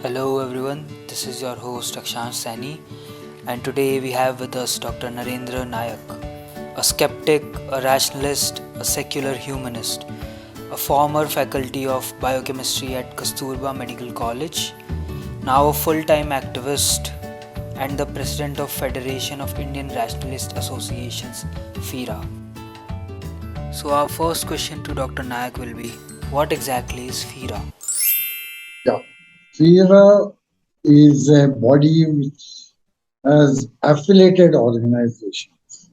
Hello everyone, this is your host Akshansh Sani, and today we have with us Dr. Narendra Nayak, a skeptic, a rationalist, a secular humanist, a former faculty of biochemistry at Kasturba Medical College, now a full-time activist and the president of Federation of Indian Rationalist Associations, FIRA. So our first question to Dr. Nayak will be, what exactly is FIRA? Yeah. FIRA is a body which has affiliated organizations.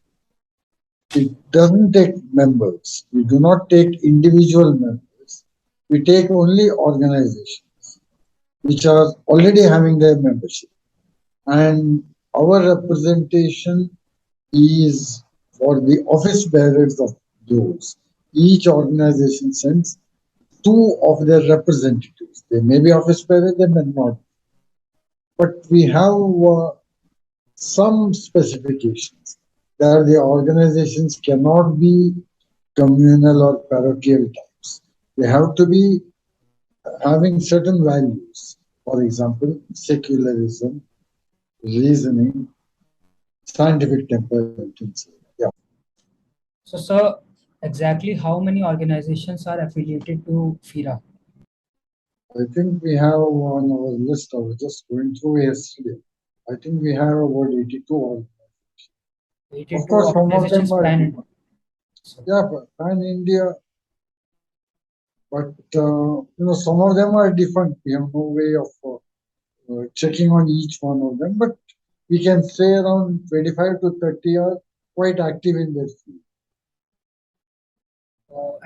It doesn't take members. We do not take individual members. We take only organizations which are already having their membership. And our representation is for the office bearers of those. Each organization sends two of their representatives. They may be office bearers, they may not. But we have some specifications that the organizations cannot be communal or parochial types. They have to be having certain values. For example, secularism, reasoning, scientific temperament, and so on. Yeah. So, sir, exactly how many organizations are affiliated to FIRA? I think we have on our list, I was just going through yesterday. I think we have about 82 organizations. Of 82 course, some of them organizations are pan. different. Yeah, pan India, but some of them are different. We have no way of checking on each one of them, but we can say around 25 to 30 are quite active in their field.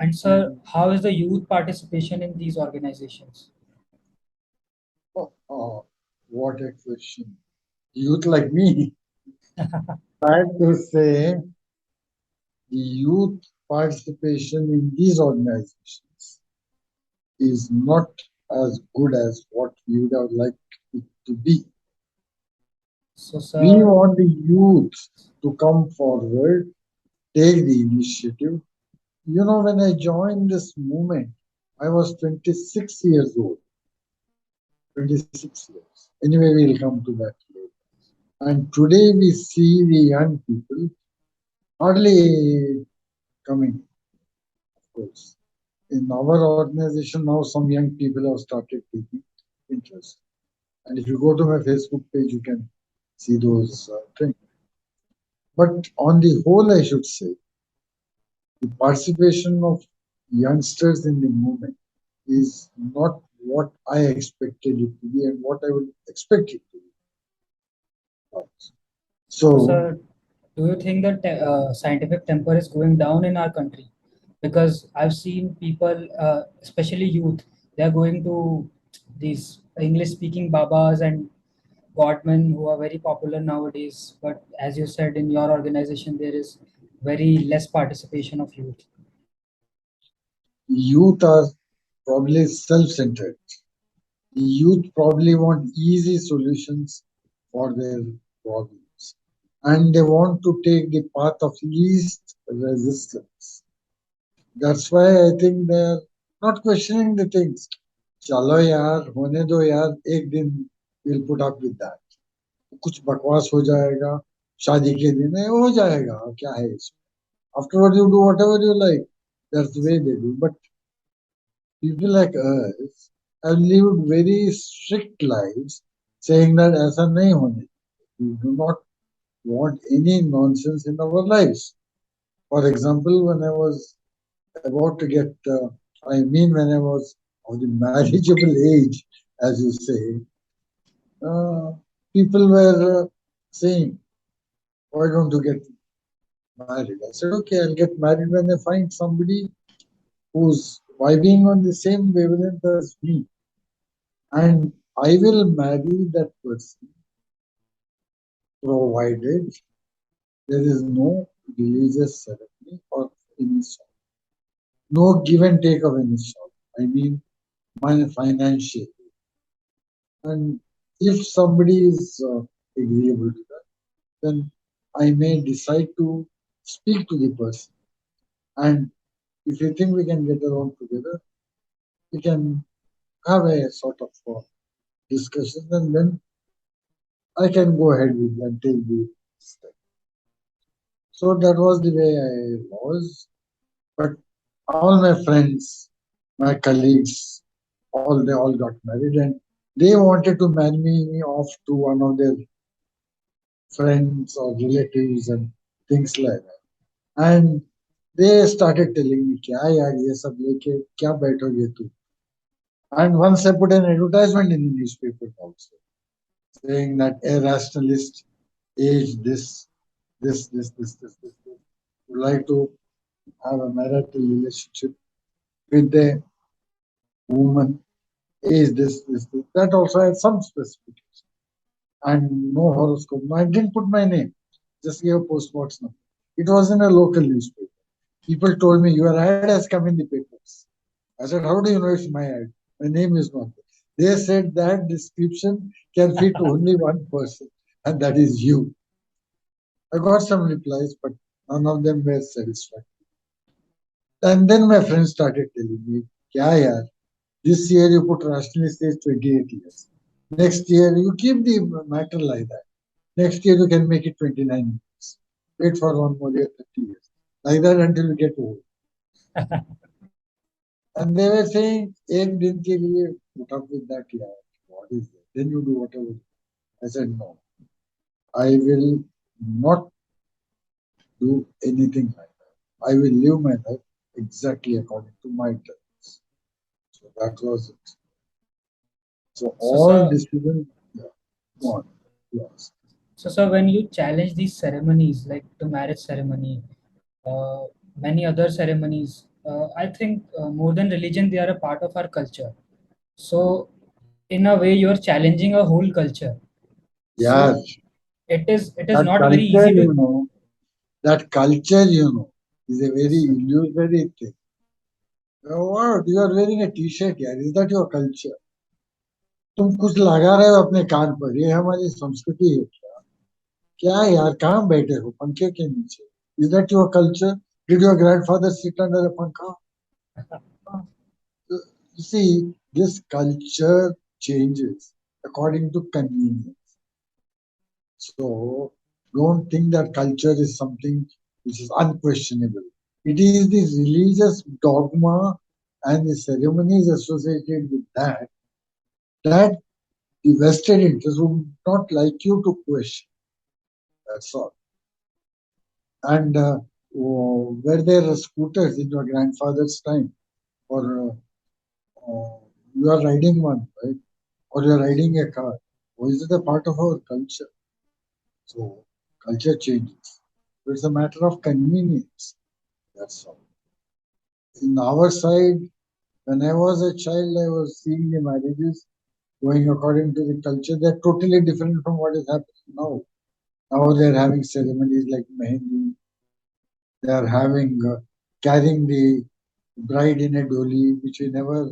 And sir, how is the youth participation in these organizations? What a question. Youth like me, sad to say, the youth participation in these organizations is not as good as what we would have liked it to be. So, We sir, want the youth to come forward, take the initiative. When I joined this movement, I was 26 years old. 26 years. Anyway, we'll come to that later. And today we see the young people hardly coming, of course. In our organization now, some young people have started taking interest. And if you go to my Facebook page, you can see those things. But on the whole, I should say, the participation of youngsters in the movement is not what I expected it to be and what I would expect it to be. so, So, sir, do you think that scientific temper is going down in our country? Because I've seen people, especially youth, they are going to these English-speaking babas and godmen who are very popular nowadays. But as you said, in your organization, there is very less participation of youth. youth are probably self centered. The youth probably want easy solutions for their problems. And they want to take the path of least resistance. That's why I think they're not questioning the things. चलो यार होने दो यार एक दिन we'll put up with that. कुछ बकवास हो जाएगा शादी के दिन है हो जाएगा क्या है इसमें afterward you do whatever you like. That's the way they do. But people like us have lived very strict lives saying that ऐसा नहीं होने. We do not want any nonsense in our lives. For example, when I was about to get, when I was of the marriageable age, as you say, uh, people were saying, why don't you get married? I said, okay, I'll get married when I find somebody who's vibing on the same wavelength as me. And I will marry that person provided there is no religious ceremony or any sort. No give and take of any sort. I mean, financial. And if somebody is agreeable to that, then I may decide to speak to the person. And if you think we can get along together, we can have a sort of discussions, and then I can go ahead with and take the step. So that was the way I was. But all my friends, my colleagues, all they all got married, and they wanted to marry me off to one of their friends or relatives and things like that. And they started telling me, क्या यार ये सब लेके क्या बैठोगे तू? And once I put an advertisement in the newspaper also, saying that a rationalist age this would like to have a marital relationship with a woman, age this. That also had some specification. And no horoscope. No, I didn't put my name, just gave a postbox number. It was in a local newspaper. People told me, your ad has come in the papers. I said, how do you know it's my ad? My name is not there. They said that description can fit only one person, and that is you. I got some replies, but none of them were satisfied. And then my friends started telling me, kya yaar, this year you put rationalist age 28 years. Next year you keep the matter like that. Next year you can make it 29 years. Wait for one more year, 30 years. Like that until you get old. And they were saying, एक दिन के लिए put up with that, yeah. What is that? Then you do whatever. I said, no, I will not do anything like that. I will live my life exactly according to my terms. So that was it. So So, all sir, decisions, yeah, go on. Yes. so when you challenge these ceremonies, like the marriage ceremony, uh, many other ceremonies, I think more than religion, they are a part of our culture. So, in a way, you are challenging a whole culture. Yeah, So, it is that not very culture, easy to. that culture, is a very illusory thing. What? You are wearing a t-shirt here. Is that your culture? तुम कुछ लगा रहे हो अपने कान पर, ये हमारी संस्कृति है क्या? क्या यार, कहाँ बैठे हो पंखे के नीचे? Is that your culture? Did your grandfather sit under a pankha? You see, this culture changes according to convenience. So don't think that culture is something which is unquestionable. It is the religious dogma and the ceremonies associated with that the vested interest would not like you to question. That's all. And were there scooters in your grandfather's time? Or you are riding one, right? Or you are riding a car? Or is it a part of our culture? So culture changes. It's a matter of convenience. That's all. In our side, when I was a child, I was seeing the marriages going according to the culture. They're totally different from what is happening now. Now they're having ceremonies like mehendi. They are having carrying the bride in a dolly, which we never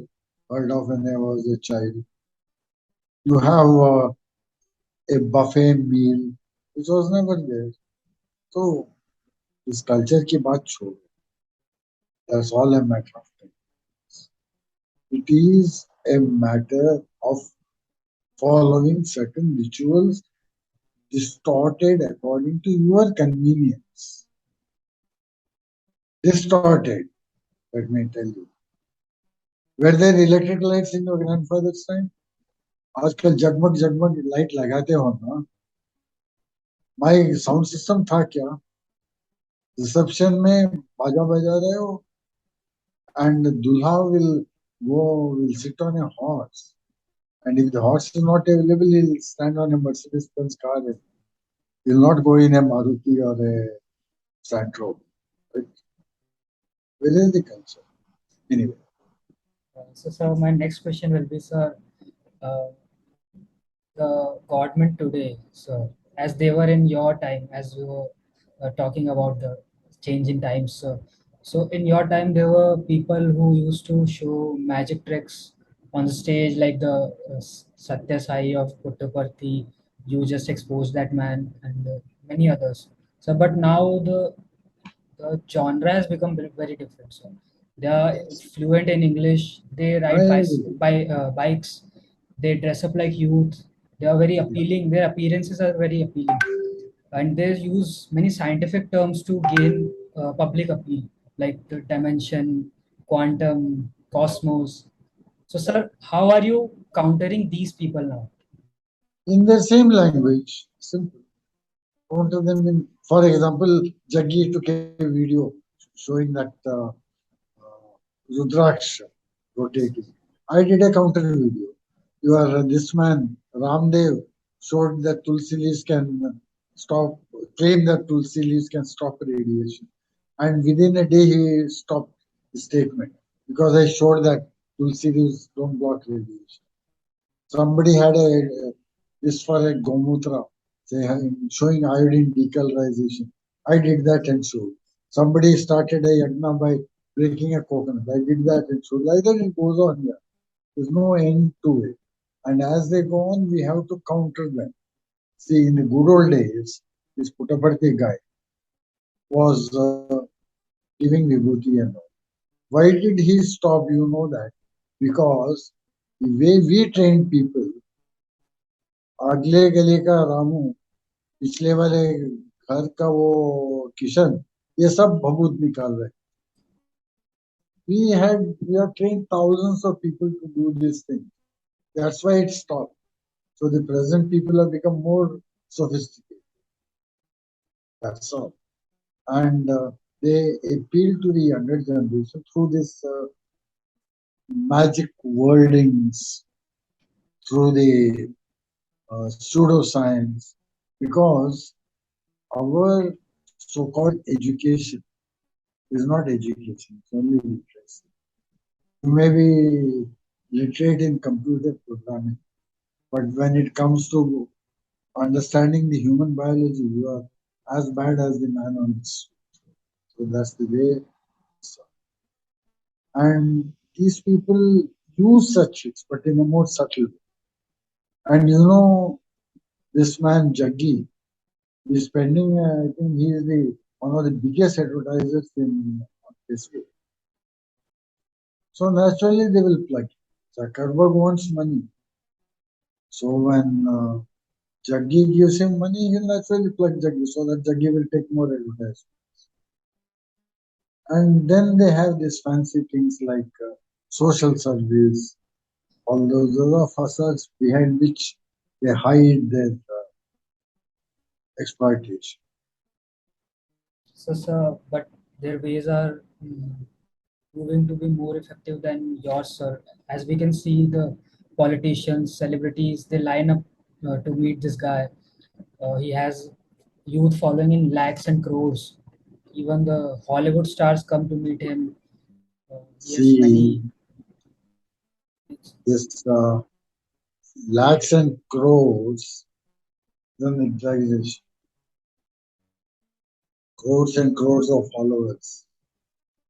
heard of when I was a child. You have a buffet meal, which was never there. So this culture ki baat chhod. That's all a matter of time. It is a matter of following certain rituals distorted according to your convenience. Distorted, let me tell you. Were there electric lights in your grandfather's time? आजकल जगमग जगमग light लगाते हो ना. My sound system था क्या? Reception में बाजा बजा रहे हो, and दूल्हा will sit on a horse, and if the horse is not available, he'll stand on a Mercedes Benz car. He'll not go in a Maruti or a Santro. Right? Where is the culture? Anyway. So, my next question will be, sir, uh, the government today, so as they were in your time, as you were talking about the change in times, so in your time there were people who used to show magic tricks on the stage, like the Satya Sai of Puttaparthi. You just exposed that man, and many others. So, but now the genre has become very different. So they are Yes. fluent in English. They ride I agree. bikes. They dress up like youth. They are very appealing. Their appearances are very appealing, and they use many scientific terms to gain public appeal, like the dimension, quantum, cosmos. So, sir, how are you countering these people now? In the same language. Simple. Counter them in. For example, Jaggi took a video showing that Rudraksh rotating. I did a counter video. You are this man, Ramdev, showed that Tulsi leaves can stop, claim that Tulsi leaves can stop radiation. And within a day, he stopped the statement because I showed that Tulsi leaves don't block radiation. Somebody had a this for a Gomutra, say, showing iodine decolorization. I did that and showed. Somebody started a yagna by breaking a coconut. I did that and showed. Like that it goes on here. There's no end to it. And as they go on, we have to counter them. See, in the good old days, this Puttaparthi guy was giving vibhuti and all. Why did he stop? You know that. Because the way we train people, अगले गली का रामू पिछले वाले घर का वो किशन ये सब भभूत निकाल रहे we have trained thousands of people to do this thing. That's why it stopped. So the present people have become more sophisticated. That's all. And they appeal to the younger generation through this magic wordings, through the pseudoscience, because our so-called education is not education, it's only literacy. You may be literate in computer programming, but when it comes to understanding the human biology, you are as bad as the man on the street. So that's the way. And these people use such tricks, but in a more subtle way. And you know, this man Jaggi is spending, I think he is the one of the biggest advertisers in this way. So naturally they will plug. Zuckerberg wants money. So when Jaggi gives him money, he'll naturally plug Jaggi so that Jaggi will take more advertisement. And then they have these fancy things like social service, all those are facades behind which they hide their exploitation. So, sir, but their ways are proving to be more effective than yours, sir. As we can see, the politicians, celebrities, they line up to meet this guy. He has youth following in lakhs and crores. Even the Hollywood stars come to meet him. He has See, many. this lakhs and crores, then exaggeration. Crores and crores of followers.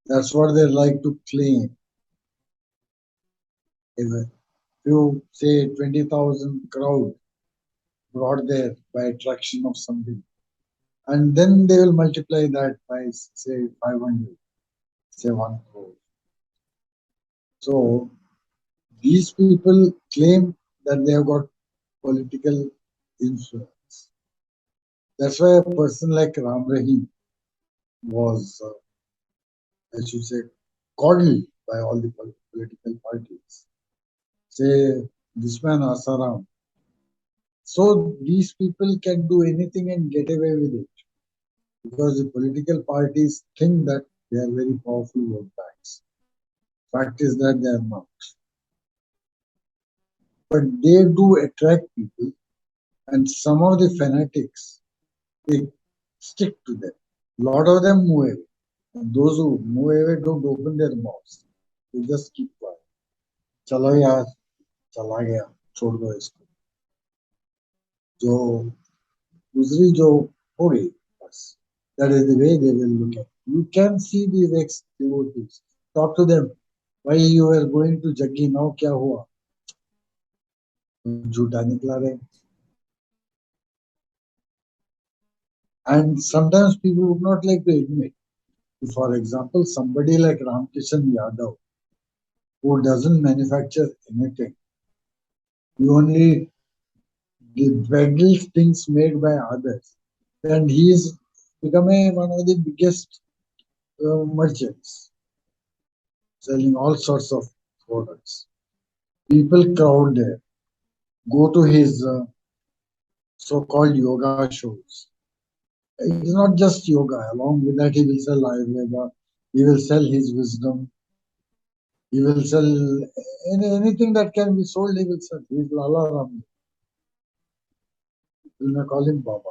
That's what they like to claim. If you say 20,000 crowd brought there by attraction of something, and then they will multiply that by say 500, say 1 crore. So these people claim that they have got political influence. That's why a person like Ram Rahim was, I should say, coddled by all the political parties. Say, this man Asaram. So these people can do anything and get away with it because the political parties think that they are very powerful vote banks. Fact is that they are not. But they do attract people, and some of the fanatics, they stick to them. A lot of them move away. And those who move away don't open their mouths. They just keep quiet. चलो यार चला गया छोड़ दो इसको जो गुजरी जो हो गई बस. That is the way they will look at. You can see these ex-devotees. Talk to them. Why you were going to Jaggi now? क्या हुआ? झूठा निकला रहे. And sometimes people would not like to admit. For example, somebody like Ramkishan Yadav, who doesn't manufacture anything, He only peddles things made by others. And he is become one of the biggest merchants, selling all sorts of products. People crowd there, go to his so-called yoga shows. It's not just yoga. Along with that, he will sell Ayurveda. He will sell his wisdom. He will sell anything that can be sold. He will sell. He is Lala Ram. We may call him Baba.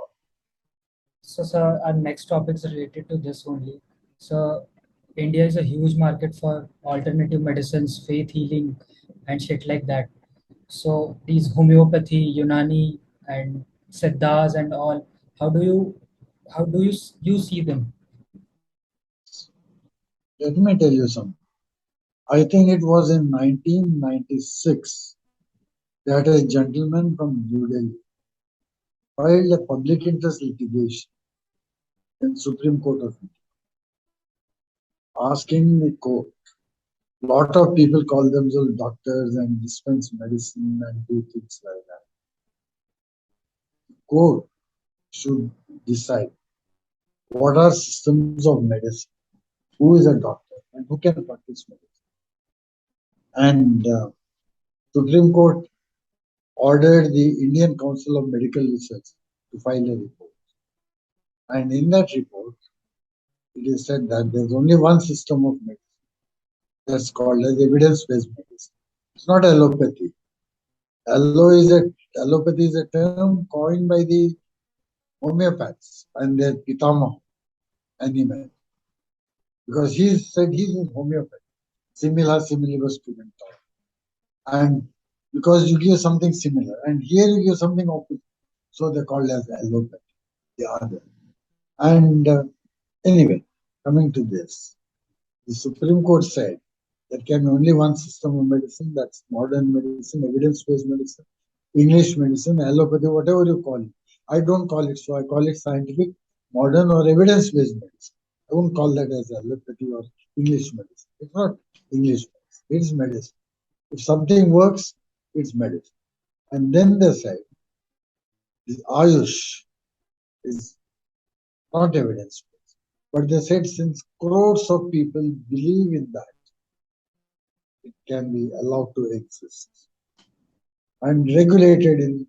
So, sir, our next topic is related to this only. So, India is a huge market for alternative medicines, faith healing, and shit like that. So, these homeopathy, Unani, and Siddhas and all, how do you, you see them? Let me tell you something. I think it was in 1996 that a gentleman from New Delhi filed a public interest litigation in Supreme Court of India, asking the court. A lot of people call themselves doctors and dispense medicine and do things like that. Court should decide what are systems of medicine, who is a doctor, and who can practice medicine. And Supreme Court ordered the Indian Council of Medical Research to file a report. And in that report, it is said that there's only one system of medicine that's called as evidence-based medicine. It's not allopathy. Allopathy is a term coined by the homeopaths and their pitama animal, because he said he's a homeopath. Simila similibus studenta. And because you give something similar, and here you give something opposite, so they're called as allopathy, the other. And anyway, coming to this, the Supreme Court said there can be only one system of medicine, that's modern medicine, evidence-based medicine, English medicine, allopathy, whatever you call it. I don't call it so, I call it scientific, modern or evidence-based medicine. I won't call that as allopathy or English medicine. It's not English medicine, it's medicine. If something works, it's medicine. And then they said, the Ayush is not evidence-based. But they said since crores of people believe in that, it can be allowed to exist and regulated in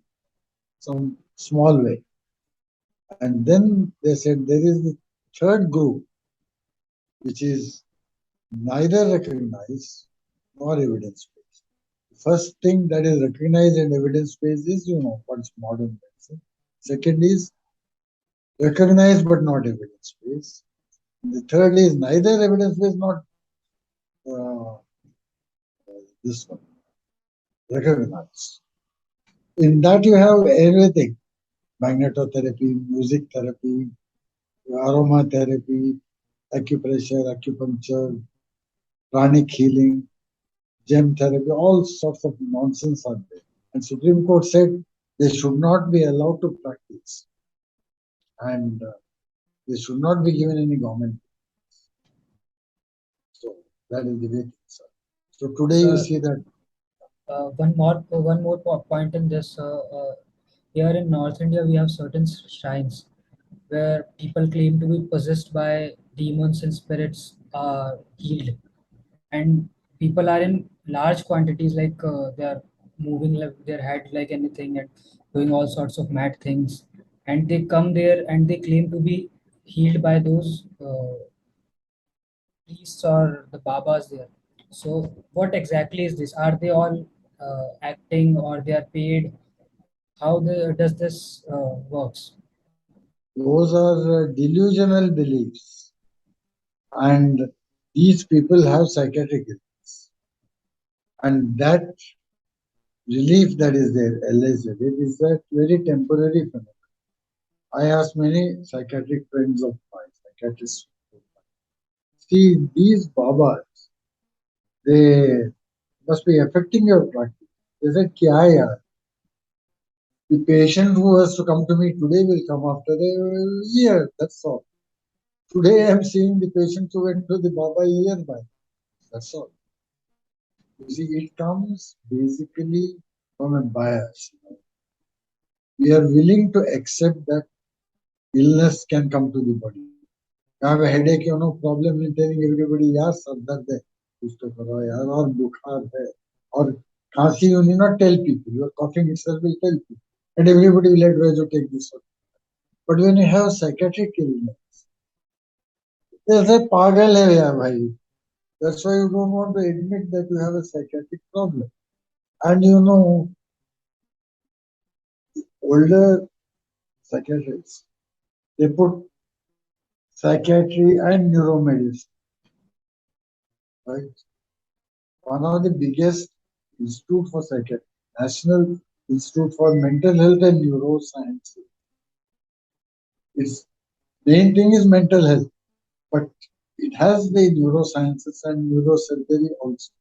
some small way. And then they said there is the third group, which is neither recognized nor evidence-based. The first thing that is recognized and evidence-based is, what's modern medicine. Second is recognized but not evidence-based. The third is neither evidence-based nor uh, this one, recognized. In that you have everything: magnetotherapy, music therapy, aromatherapy, acupressure, acupuncture, pranic healing, gem therapy, all sorts of nonsense are there. And Supreme Court said they should not be allowed to practice, and they should not be given any government. So that is the way things are. So today you Sir, see that one more point in this. Here in North India, we have certain shrines where people claim to be possessed by demons and spirits are healed, and people are in large quantities, like they are moving like their head like anything and doing all sorts of mad things, and they come there and they claim to be healed by those priests or the babas there. So what exactly is this? Are they all acting or they are paid? Does this works? those are delusional beliefs, and these people have psychiatric illness, and that relief that is there, alleged, it is a very temporary phenomenon. I asked many psychiatric friends of mine, psychiatrists. See, these babas, they must be affecting your practice. They said, Kya hai yaar? The patient who has to come to me today will come after a year. That's all. Today I am seeing the patients who went to the Baba a year back. That's all. You see, it comes basically from a bias. We are willing to accept that illness can come to the body. You have a headache, no problem in telling everybody, यार sir दर्द है, कुछ तो करो यार, और बुखार है, और खांसी, you need not tell people. Your coughing itself will tell people, and everybody will advise you take this one. But when you have psychiatric illness, they say पागल है यार भाई. That's why you don't want to admit that you have a psychiatric problem. And older psychiatrists, they put psychiatry and neuromedicine, right? One of the biggest institute for psychiatry, National Institute for Mental Health and Neuroscience. Its main thing is mental health, but it has the neurosciences and neurosurgery also.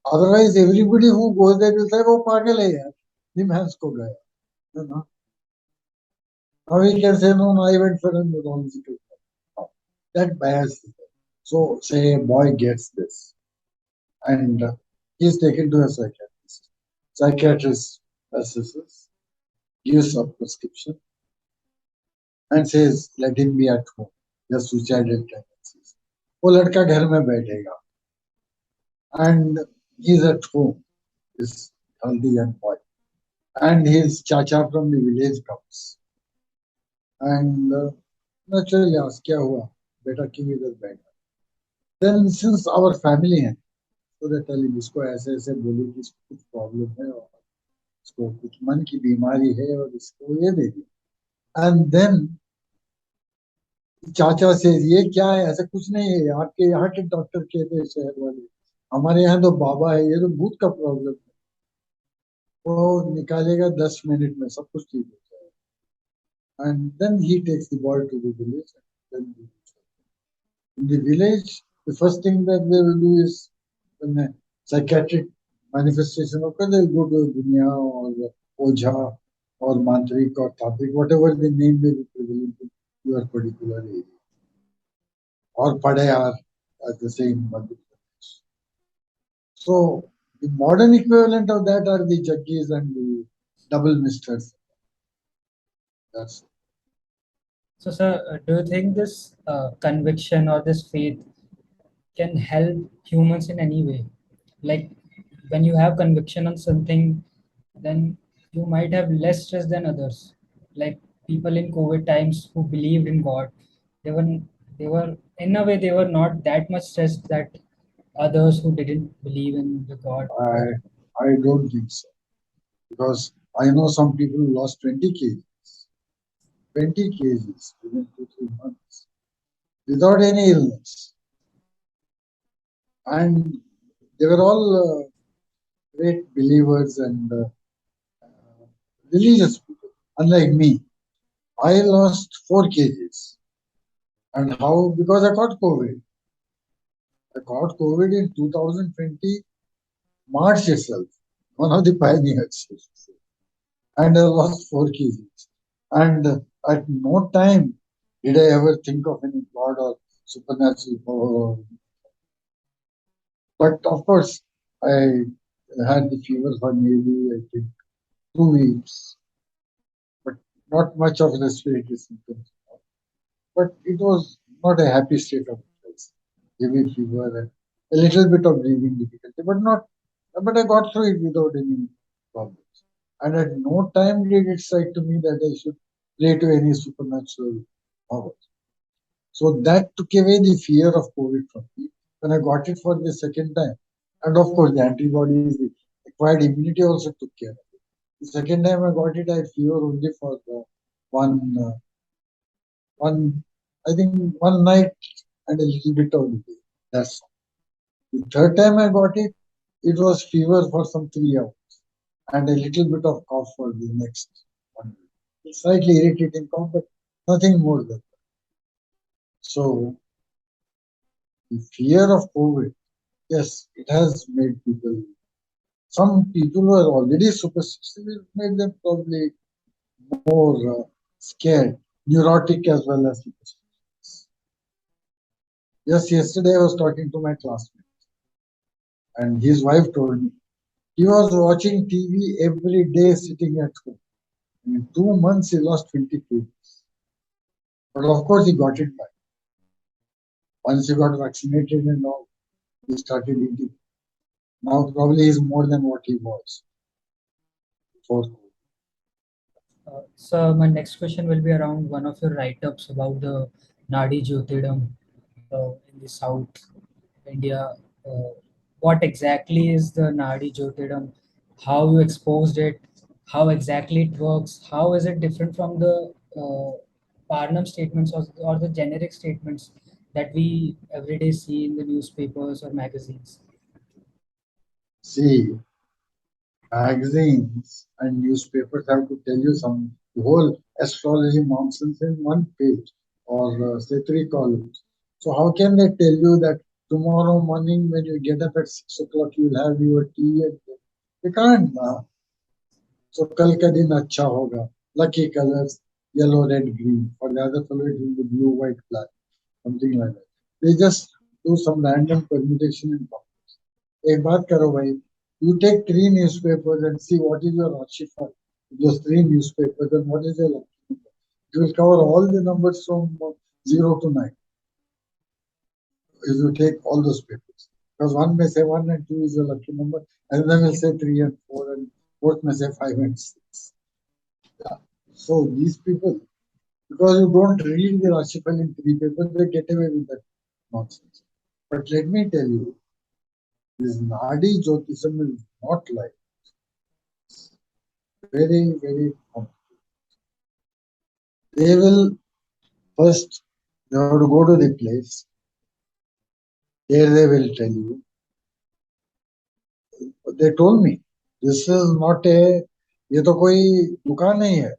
Otherwise, everybody who goes there will say, "Oh, pagal hai yaar, Nimhans ko gaya." You know? Now we can say, "No, no, I went for a neurological." No, that bias is there. So, say a boy gets this, and he is taken to a psychiatrist. Psychiatrist assesses, gives a prescription, and says, "Let him be at home." The suicidal tendencies. वो लड़का घर में बैठेगा, and he's at home, this healthy young boy, and his chacha from the village comes, and naturally asks, "क्या हुआ? बेटा क्यों इधर बैठा?" Then since our family है, so they tell him, इसको ऐसे ऐसे बोले कि इसको कुछ प्रॉब्लम है और इसको कुछ मन की बीमारी है और इसको ये दे दिया. And then चाचा से ये क्या है, ऐसा कुछ नहीं है, आपके यहाँ के डॉक्टर कहते हैं शहर वाले, हमारे यहाँ तो बाबा है, ये तो भूत का प्रॉब्लम है. वो निकालेगा 10 मिनट में सब कुछ ठीक हो जाएगा. And then he takes the boy to the village, and then in the village, the first thing that they will do is when a psychiatric manifestation occurs, they will go to Dunya or Ojha or Mantrik or Tantrik, whatever the name may be prevalent in your particular area. Or Padayar, as they say in Madhya Pradesh. So the modern equivalent of that are the Jaggis and the double misters. That's it. So, sir, do you think this conviction or this faith can help humans in any way? Like when you have conviction on something, then you might have less stress than others. Like people in COVID times who believed in God, they were they were in a way they were not that much stressed that others who didn't believe in the God were. I don't think so. Because I know some people who lost 20 kgs, 20 kgs within 2, 3 months without any illness. And they were all great believers and religious people, unlike me. I lost 4 kgs. And how? Because I got COVID. I got COVID in 2020, March itself, one of the pioneers. And I lost 4 kgs. And at no time did I ever think of any God or supernatural power. But of course, I had the fever for maybe, I think, 2 weeks, but not much of respiratory symptoms. But it was not a happy state of affairs. Heavy fever and a little bit of breathing difficulty, but I got through it without any problems. And at no time did it strike to me that I should pray to any supernatural power. So that took away the fear of COVID from me when I got it for the second time. And of course, the antibodies, the acquired immunity also took care of it. The second time I got it, I had fever only for one, one, I think one night and a little bit of the day. That's all. The third time I got it, it was fever for some 3 hours and a little bit of cough for the next 1 week. Slightly irritating cough, but nothing more than that. So the fear of COVID, yes, it has made people. Some people who are already superstitious, it made them probably more scared, neurotic as well as superstitious. Yes, yesterday I was talking to my classmate, and his wife told me, He was watching TV every day sitting at home. In 2 months, he lost 20 kgs. But of course, he got it back. Once he got vaccinated and all, he started eating. Now, probably he's more than what he was before COVID. So my next question will be around one of your write-ups about the Nadi Jyotidam in the South India. Uh, what exactly is the Nadi Jyotidam? How you exposed it? How exactly it works? How is it different from the Parnam statements or the generic statements that we everyday see in the newspapers or magazines? See, magazines and newspapers have to tell you some the whole astrology nonsense in one page or say 3 columns. So how can they tell you that tomorrow morning when you get up at 6 o'clock you'll have your tea? And they can't. So kal ka din acha hoga. Lucky colors, yellow, red, green. For the other fellow it will be blue, white, black, something like that. They just do some random permutation and एक बात करो भाई, you take 3 newspapers and see what is your Rashifal, those 3 newspapers, and what is your lucky number. You will cover all the numbers from 0 to 9 if you take all those papers. Because one may say 1 and 2 is your lucky number, and then will say 3 and 4, and fourth may say 5 and 6. Yeah. So these people, because you don't read the Rashifal in 3 papers, they get away with that nonsense. But let me tell you, this Nadi Jyotism is not like very, very complicated. They will first, you have to go to the place. There they will tell you. They told me, this is not a, ये तो कोई दुकान नहीं है.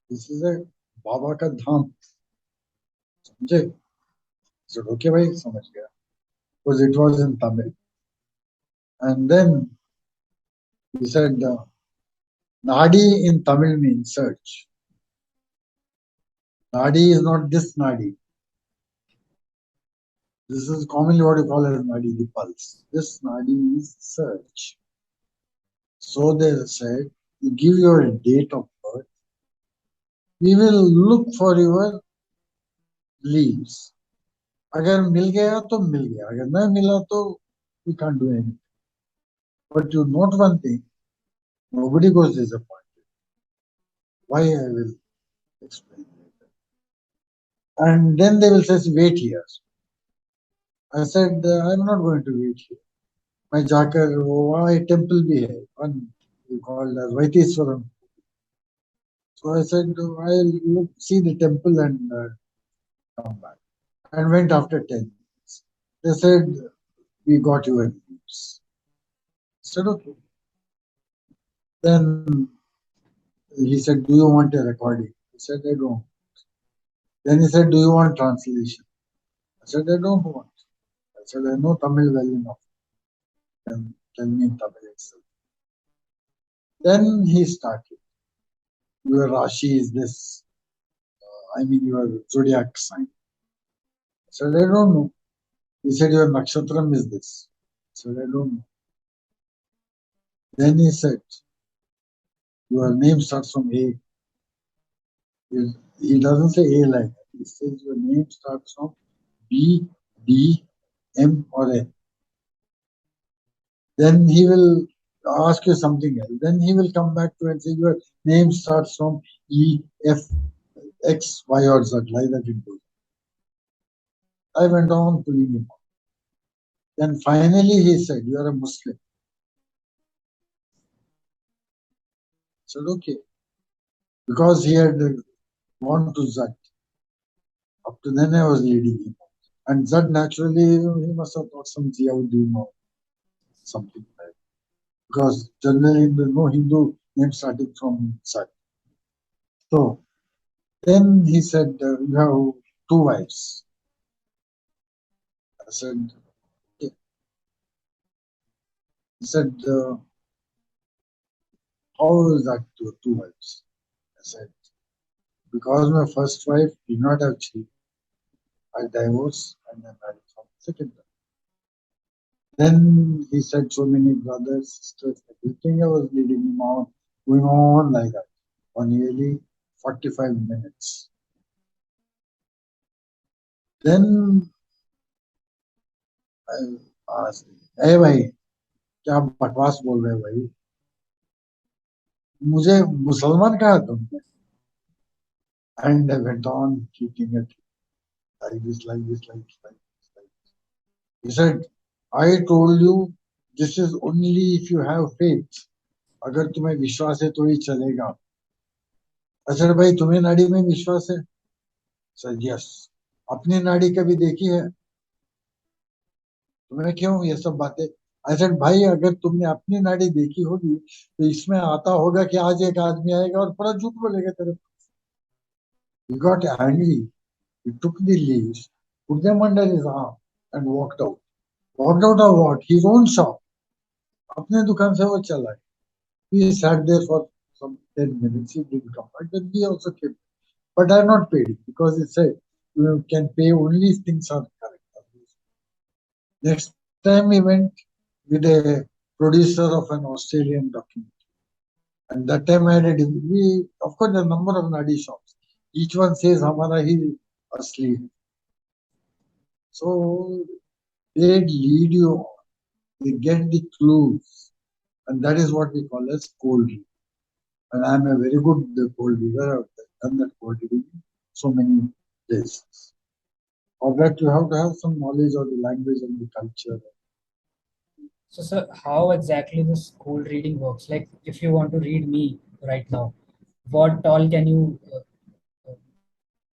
This is a बाबा का धाम. समझे? So okay भाई, समझ गया. Because it was in Tamil. And then he said, Nadi in Tamil means search. Nadi is not this Nadi. This is commonly what you call as Nadi, the pulse. This Nadi is search. So they said, you give your date of birth, we will look for your leaves. अगर मिल गया तो मिल गया, अगर नहीं मिला तो we can't do anything. But you note one thing, nobody goes disappointed. Why I will explain later. And then they will say, wait here. I said, I'm not going to wait here. मैं जाकर वहाँ एक temple भी है, one we called as Vaiteswaram. So I said, I'll look, see the temple and come back. And went after 10 minutes. They said, we got your leaves. I said, okay. Then he said, do you want a recording? I said, I don't. Then he said, do you want translation? I said, I don't want. I said, I know Tamil well enough. Then tell me in Tamil itself. Then he started. Your Rashi is this. I mean, your zodiac sign. I said, I don't know. He said, your nakshatram is this. I said, I don't know. Then he said, your name starts from A. He doesn't say A like that. He says your name starts from B, D, M, or N. Then he will ask you something else. Then he will come back to and say your name starts from E, F, X, Y, or Z, like that it goes. I went on pulling him out. Then finally he said, you are a Muslim. I said, okay. Because he had gone to Zat. Up to then I was leading him. And Zat naturally, he must have thought some Ziauddin or something like that. Because generally there is no Hindu name starting from Zat. So then he said, you have 2 wives. I said, okay. He said, how is that 2 wives? I said, because my first wife did not have children, I divorced and I married from the second wife. Then he said so many brothers, sisters, everything. I was leading him on, going on like that for nearly 45 minutes. Then I asked, hey भाई क्या बकवास बोल रहे हो भाई मुझे मुसलमान कहा तुमने and I went on keeping it like this, like this, like this, like this, like this. He said, I told you this is only if you have faith. अगर तुम्हें विश्वास है तो ही चलेगा. अच्छा भाई तुम्हें नाड़ी में विश्वास है? Sir yes. अपनी नाड़ी कभी देखी है? तुम्हें क्यों ये सब बातें? आई सेड भाई अगर तुमने अपनी नाड़ी देखी होगी तो इसमें आता होगा कि आज एक आदमी आएगा और पूरा झूठ बोलेगा तेरे. He got angry. He took the leaves, put them under his arm and walked out. Walked out of what? His own shop. अपने दुकान से वो चला. We sat there for some 10 minutes. He didn't come back. Then we also came. But I not paid it because he said you can pay only if things are correct. Next time we went with a producer of an Australian documentary. And that time I had we of course the number of Nadi shops. Each one says Hamara hi asli. So they lead you on. They get the clues. And that is what we call as cold reading. And I'm a very good cold reader. I've done that cold reading so many places. For that you have to have some knowledge of the language and the culture. So, sir, how exactly this cold reading works? Like, if you want to read me right now, what all can you?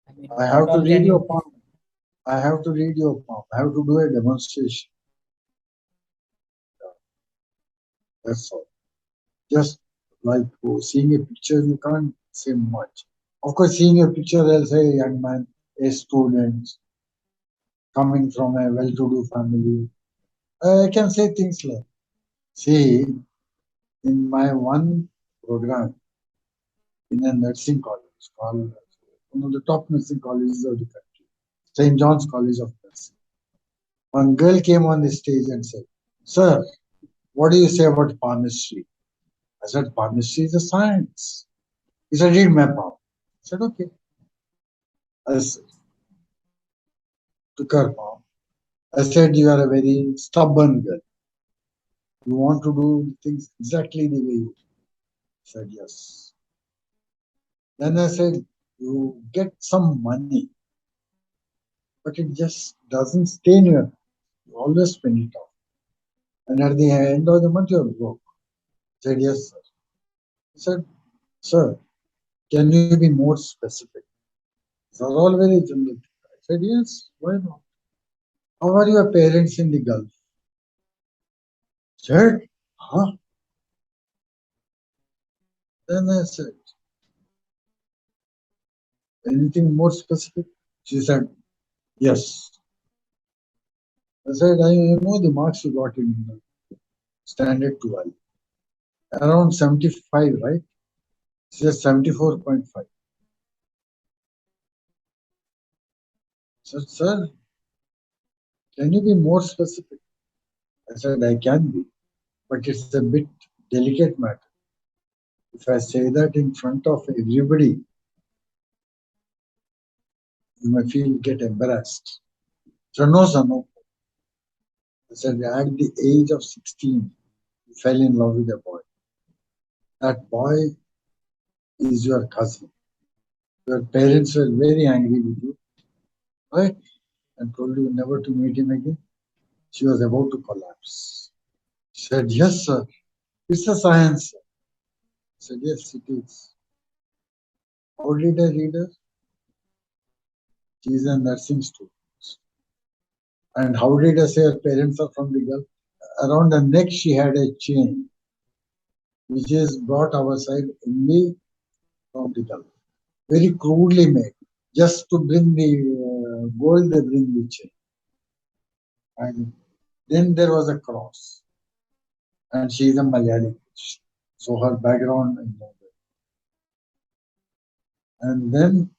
I mean, I what have to all read can your you? palm. I have to read your palm. I have to do a demonstration. That's all. Just like seeing a picture, you can't say much. Of course, seeing a picture, they'll say a young man, a student, coming from a well-to-do family. I can say things like, see, in my one program in a nursing college called one of the top nursing colleges of the country, St. John's College of Nursing. One girl came on the stage and said, Sir, what do you say about palmistry? I said, palmistry is a science. He said, read my palm. I said, okay. I took her palm. I said, you are a very stubborn girl. You want to do things exactly the way you said, yes. Then I said, you get some money, but it just doesn't stay in your hand. You always spend it off. And at the end of the month, you're broke. I said, yes, sir. He said, sir, can you be more specific? These are all very general. I said, yes, why not? How are your parents in the Gulf? Said, huh? Then I said, anything more specific? She said, yes. I said, I know the marks you got in standard 12. Around 75, right? She said 74.5. I said, sir, can you be more specific? I said, I can be, but it's a bit delicate matter. If I say that in front of everybody, you may feel get embarrassed. So no, sir, no. I said, at the age of 16, you fell in love with a boy. That boy is your cousin. Your parents were very angry with you, right? And told you never to meet him again. She was about to collapse. She said, yes, sir. It's a science. I said, yes, it is. How did I read her? She is a nursing student. And how did I say her parents are from the Gulf? Around the neck, she had a chain, which is brought outside only from the Gulf. Very crudely made. Just to bring the gold, they bring the chain. And then there was a cross. And she is a Malayali. So her background, and then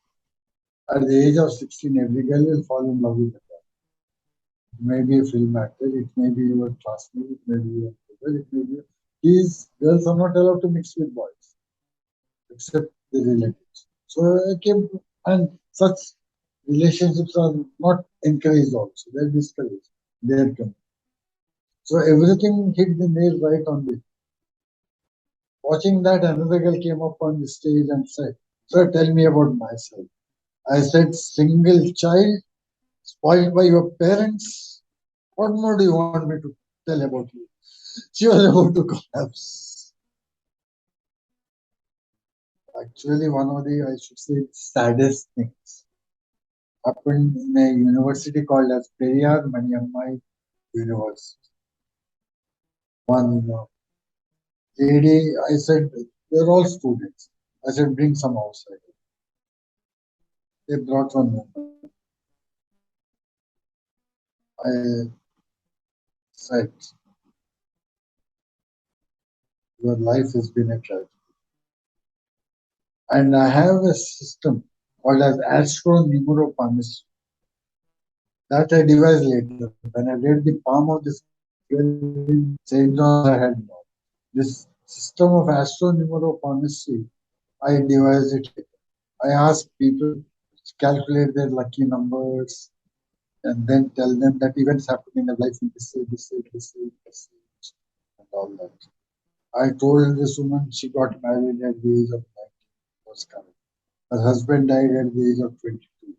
at the age of 16, every girl will fall in love with her. It may be a film actor, it may be your classmate, it may be your brother, it may be. These girls are not allowed to mix with boys except the relatives. So I came and such relationships are not encouraged also. They're discouraged. They're coming. So everything hit the nail right on the. Watching that, another girl came up on the stage and said, "Sir, tell me about myself." I said, "Single child, spoiled by your parents. What more do you want me to tell about you?" She was about to collapse. Actually, one of the, I should say, saddest things happened in a university called as Periyar Maniammai University. One lady, I said, they're all students. I said, bring some outside. They brought one woman. I said, your life has been a tragedy. And I have a system called as astroneuropalmistry that I devised later. When I read the palm of this girl in St. John's, I had no. This system of astroneuropalmistry, I devised it later. I asked people to calculate their lucky numbers and then tell them that events happen in their life in this age, and all that. I told this woman she got married at the age of 19, was correct. Her husband died at the age of 22.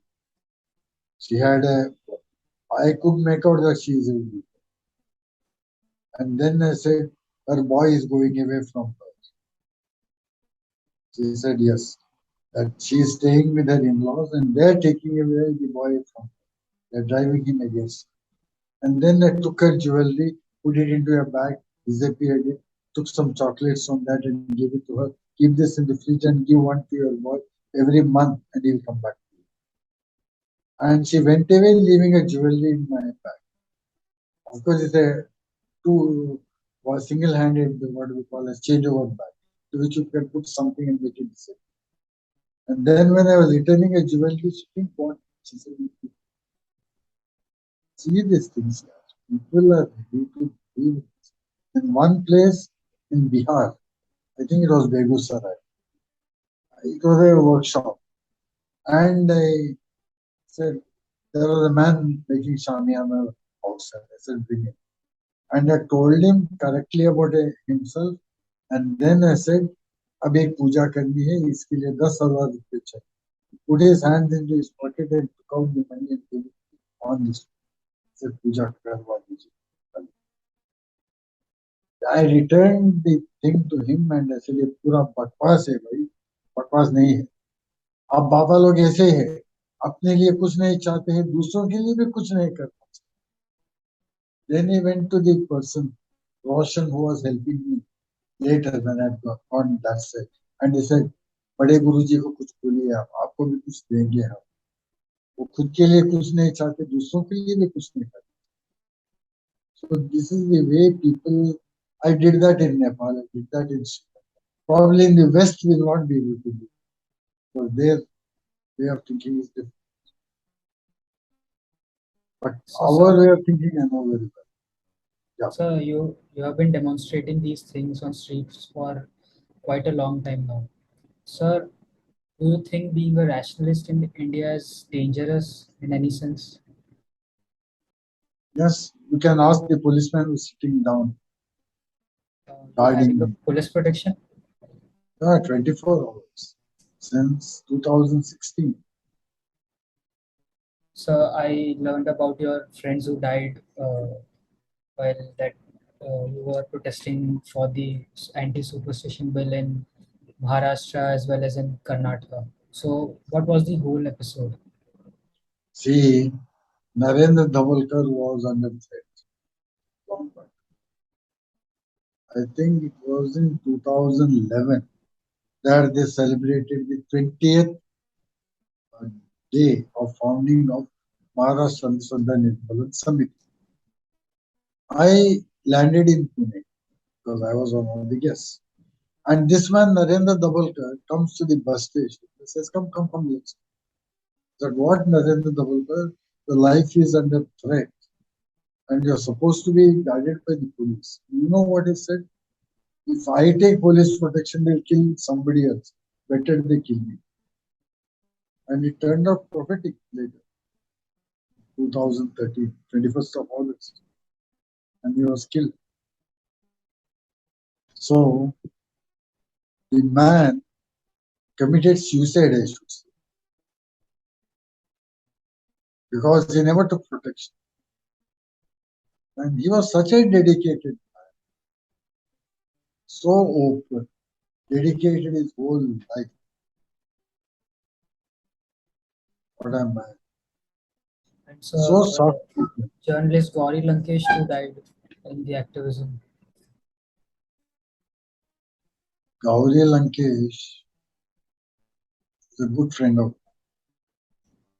She had a, I could make out that she is a widow. And then I said, her boy is going away from her. She said, yes, that she is staying with her in-laws and they're taking away the boy from her. They're driving him against her. And then I took her jewelry, put it into a bag, disappeared it, took some chocolates from that and gave it to her. Keep this in the fridge and give one to your boy every month and he'll come back to you. And she went away leaving her jewelry in my bag. Of course, it's a two was single-handed what we call as changeover bag, to which you can put something and make it disappear. And then when I was returning a jewelry, she think what she said, see these things, guys. People are ready to live in one place in Bihar. I think it was Begusarai. It was a workshop, and I said there was a man making shamiana outside. I said bring him, and I told him correctly about himself. And then I said, अब एक पूजा करनी है इसके लिए 10,000 रुपये चाहिए. Put his hands into his pocket and took out the money and gave it on this. Said पूजा करवा दीजिए. I returned the thing to him and I said ये पूरा बकवास है भाई, बकवास नहीं है. अब बाबा लोग ऐसे हैं, अपने लिए कुछ नहीं चाहते हैं, दूसरों के लिए भी कुछ नहीं करना चाहते. Then he went to the person, Roshan, who was helping me later when I had gone that side, and he said, बड़े गुरुजी को कुछ बोलिए आप, आपको भी कुछ देंगे हम. वो खुद के लिए कुछ नहीं चाहते, दूसरों के लिए भी कुछ नहीं करते. So this is the way people. I did that in Nepal. I did that in Sri Lanka. Probably in the West will not be able to do. So their way of thinking is different. But So, our sir, way of thinking, I know very well. Yeah. sir, you have been demonstrating these things on streets for quite a long time now. Sir, do you think being a rationalist in India is dangerous in any sense? Yes, you can ask the policeman who's sitting down You having guarding a me. police protection? Yeah, 24 hours since 2016. So I learned about your friends who died while that you were protesting for the anti-superstition bill in Maharashtra as well as in Karnataka. So what was the whole episode? See, Narendra Nayak was under threat. Long back. I think it was in 2011 that they celebrated the 20th day of founding of Maharashtra Anusandhan Nirmalan Samiti. I landed in Pune because I was one of the guests. And this man, Narendra Nayak, comes to the bus station. He says, come, let's. That what, Narendra Nayak? The life is under threat. and you're supposed to be guarded by the police. You know what he said? If I take police protection, they'll kill somebody else. Better they kill me. And it turned out prophetic later, 2013, 21st of August, and he was killed. So the man committed suicide, I should say, because he never took protection. And he was such a dedicated, so open, dedicated his whole life. What a man. And So so soft. journalist Gauri Lankesh too died in the activism. Gauri Lankesh is a good friend of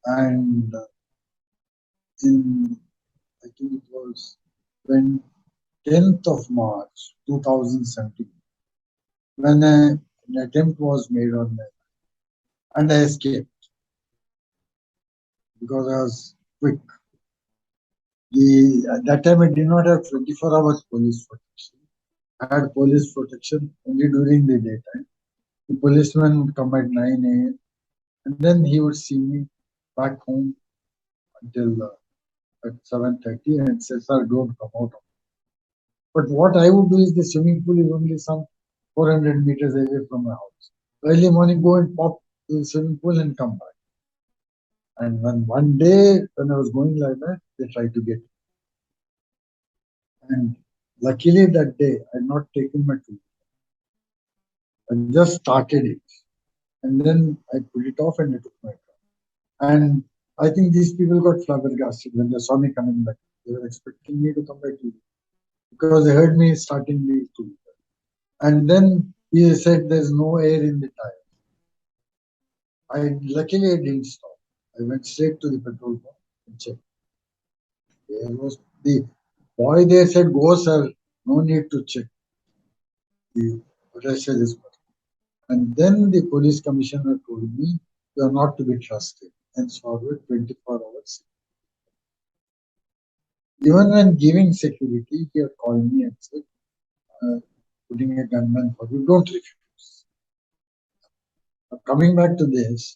mine. And in, I think it was when 10th of March 2017, when an attempt was made on me, and I escaped because I was quick. At that time, I did not have 24 hours police protection. I had police protection only during the daytime. The policeman would come at 9 a.m. and then he would see me back home until at 7:30 and say, "Sir, don't come out." But what I would do is the swimming pool is only some 400 meters away from my house. Early morning, go and pop to the swimming pool and come back. And when one day, when I was going like that, they tried to get me. And luckily that day, I had not taken my tool. I just started it. And then I put it off and I took my car. And I think these people got flabbergasted when they saw me coming back. They were expecting me to come back to because they heard me starting the tool. And then he said there's no air in the tire. Luckily I didn't stop. I went straight to the petrol pump and checked. There was the boy there said, "Go, sir, no need to check. The pressure is perfect." And then the police commissioner told me, "You are not to be trusted." And forward 24 hours. Even when giving security, he had called me and said, putting a gunman for you, don't refuse. Coming back to this,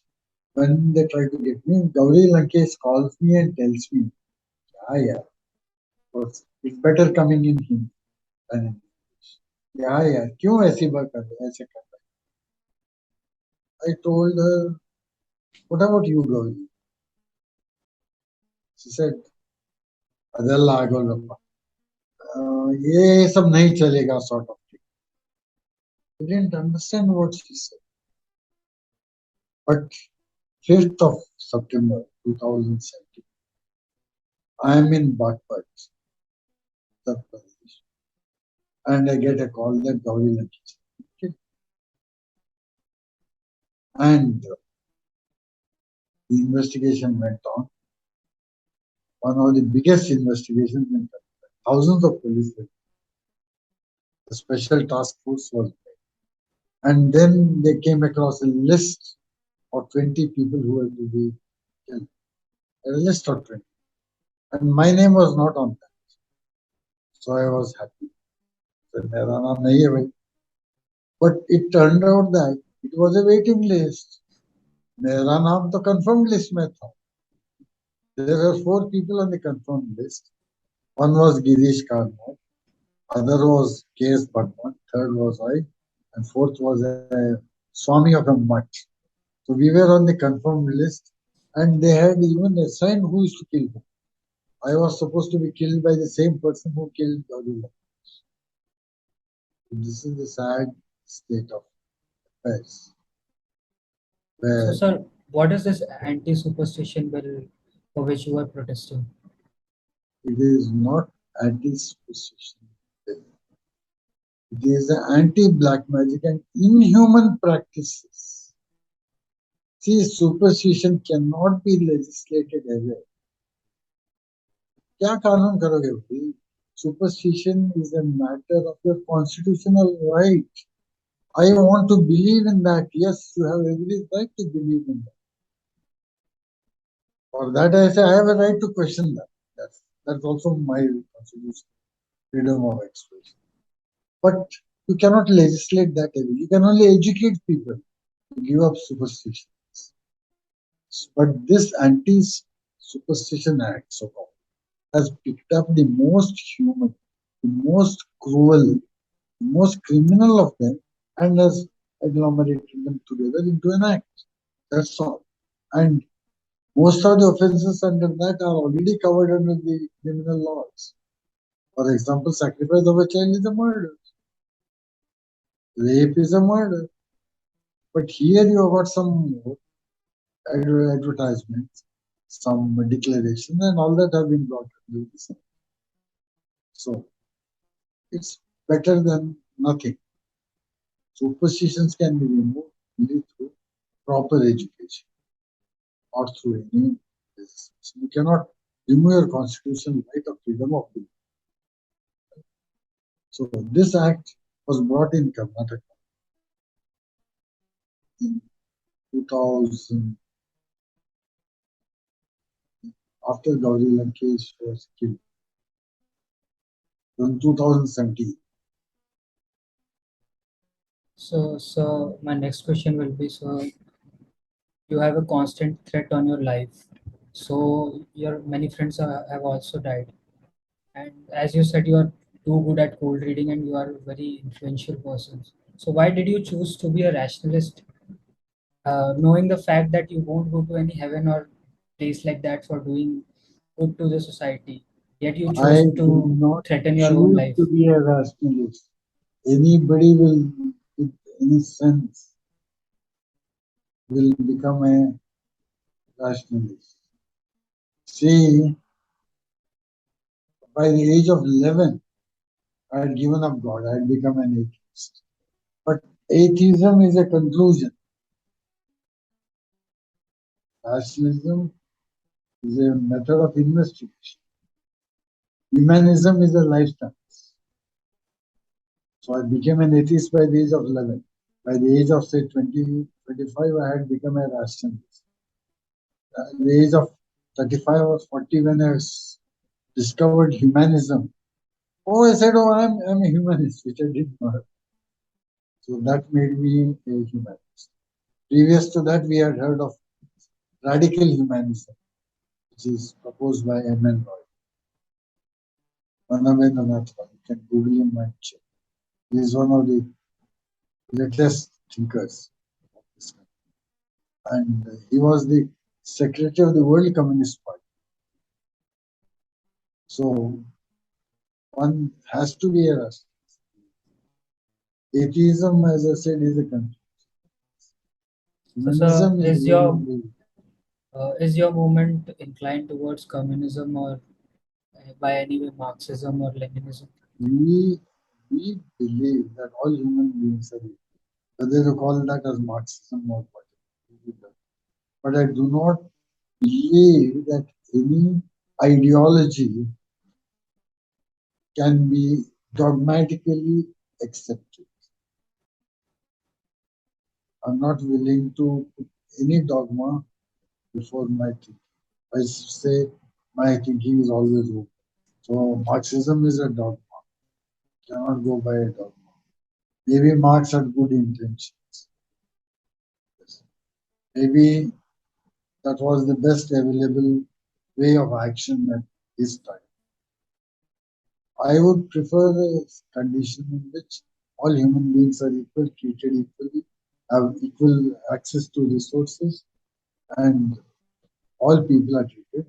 when they try to get me, Gauri Lankesh calls me and tells me, yeah, it's better coming in Hindi than in English. Yeah, क्यों ऐसी बात कर रहे ऐसे कर रहे? I told her, what about you, Gauri? She said, adalla agolappa. ये सब नहीं चलेगा sort of thing. I didn't understand what she said. But 5th of September 2017, I am in Bagpat, Uttar Pradesh, and I get a call that Gauri Lankesh. Okay. And the investigation went on. One of the biggest investigations in country. Thousands of police were. The special task force was made. And then they came across a list of 20 people who were to be killed. A list of 20. And my name was not on that. So I was happy. So, मेरा नाम नहीं है भाई. But it turned out that it was a waiting list. मेरा नाम तो confirmed list में था. There were 4 people on the confirmed list. One was Girish Karnal, other was K.S. Bhagwan, third was I, and fourth was a Swami of a mutt. So we were on the confirmed list, and they had even assigned who is to kill him. I was supposed to be killed by the same person who killed Gauri. This is the sad state of affairs. So, sir, what is this anti-superstition bill for which you are protesting? It is not anti-superstition. It is anti-black magic and inhuman practices. See, superstition cannot be legislated away. क्या कानून करोगे भाई? Superstition is a matter of your constitutional right. I want to believe in that. Yes, you have every right to believe in that. For that, I say I have a right to question that. That's That's also my contribution, freedom of expression. But you cannot legislate that away. You can only educate people to give up superstitions. But this anti-superstition act, so-called, has picked up the most human, the most cruel, the most criminal of them, and has agglomerated them together into an act. That's all. And most of the offences under that are already covered under the criminal laws. For example, sacrifice of a child is a murder, rape is a murder. But here you have got some advertisements, some declarations, and all that have been brought under this. So it's better than nothing. Superstitions can be removed only through proper education or through any legislation. You cannot remove your constitutional right of freedom of belief. So this act was brought in Karnataka in 2000, after Gauri Lankesh was killed in 2017. So my next question will be, so you have a constant threat on your life. So your many friends have also died. And as you said, you are too good at cold reading and you are a very influential person. So why did you choose to be a rationalist, knowing the fact that you won't go to any heaven or place like that for doing good to the society, yet you I chose did to not threaten your own choose life? to be a rationalist. Anybody will, with any sense, will become a rationalist. See, by the age of 11, I had given up God. I had become an atheist. But atheism is a conclusion. Rationalism is a method of investigation. Humanism is a lifestyle. So I became an atheist by the age of 11. By the age of, say, 20, 25, I had become a rationalist. At the age of 35 or 40, when I discovered humanism, oh, I said, oh, I'm a humanist, which I did not. So that made me a humanist. Previous to that, we had heard of radical humanism, which is proposed by M.N. Roy. Narendra Nayak, you can Google him and check. He is one of the latest thinkers of this country. And he was the secretary of the World Communist Party. So one has to be a rationalist. Atheism, as I said, is a country. So, sir, Humanism is way of the. is your movement inclined towards communism or by any way Marxism or Leninism? We, we believe that all human beings are equal, whether you call that as Marxism or whatever. But I do not believe that any ideology can be dogmatically accepted. I'm not willing to put any dogma before my thinking. I say my thinking is always open. So Marxism is a dogma. Cannot go by a dogma. Maybe Marx had good intentions. Maybe that was the best available way of action at his time. I would prefer a condition in which all human beings are equal, treated equally, have equal access to resources, and all people are treated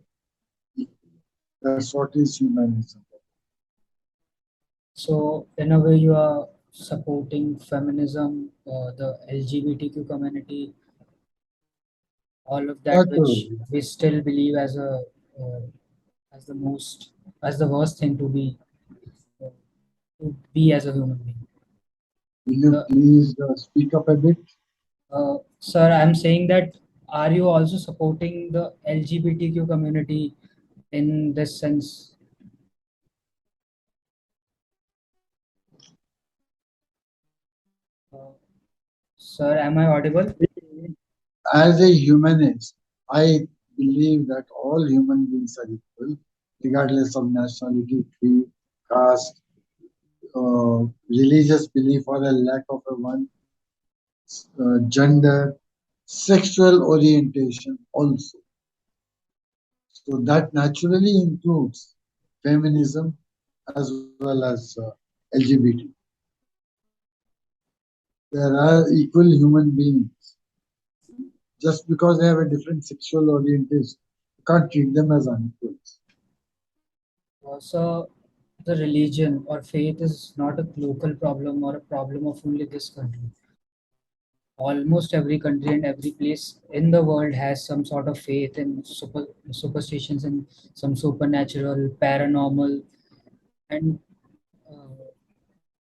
equally. That's what is humanism. So, in a way, you are supporting feminism, the LGBTQ community, all of that, which Naturally, we still believe as a uh, as the most as the worst thing uh, to be as a human being. will you The, please speak up a bit? sir, I'm saying that, are you also supporting the LGBTQ community in this sense? Uh, Sir, am I audible? As a humanist, I believe that all human beings are equal. regardless of nationality, creed, caste, religious belief, or a lack of a one, gender, sexual orientation also. So that naturally includes feminism as well as LGBT. There are equal human beings. Just because they have a different sexual orientation, you can't treat them as unequals. So the religion or faith is not a local problem or a problem of only this country. Almost every country and every place in the world has some sort of faith in superstitions and some supernatural, paranormal, and uh,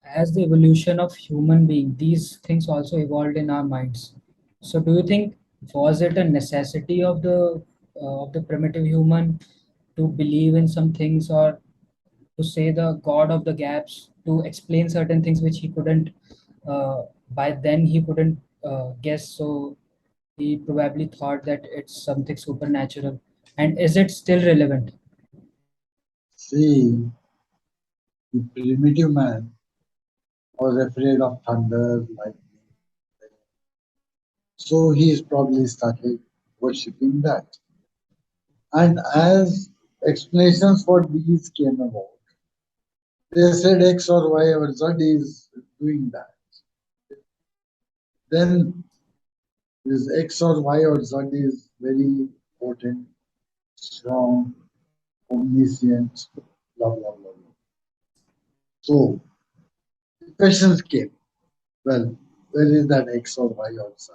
as the evolution of human being, these things also evolved in our minds. So, do you think was it a necessity of the primitive human to believe in some things or to say the god of the gaps to explain certain things which he couldn't by then he couldn't guess, so he probably thought that it's something supernatural, and is it still relevant? See, the primitive man was afraid of thunder, lightning, so he probably started worshipping that. And as explanations for these came about, they said X or Y or Z is doing that. Then this X or Y or Z is very potent, strong, omniscient, blah blah blah. Blah. So questions came. Well, where is that X or Y or Z?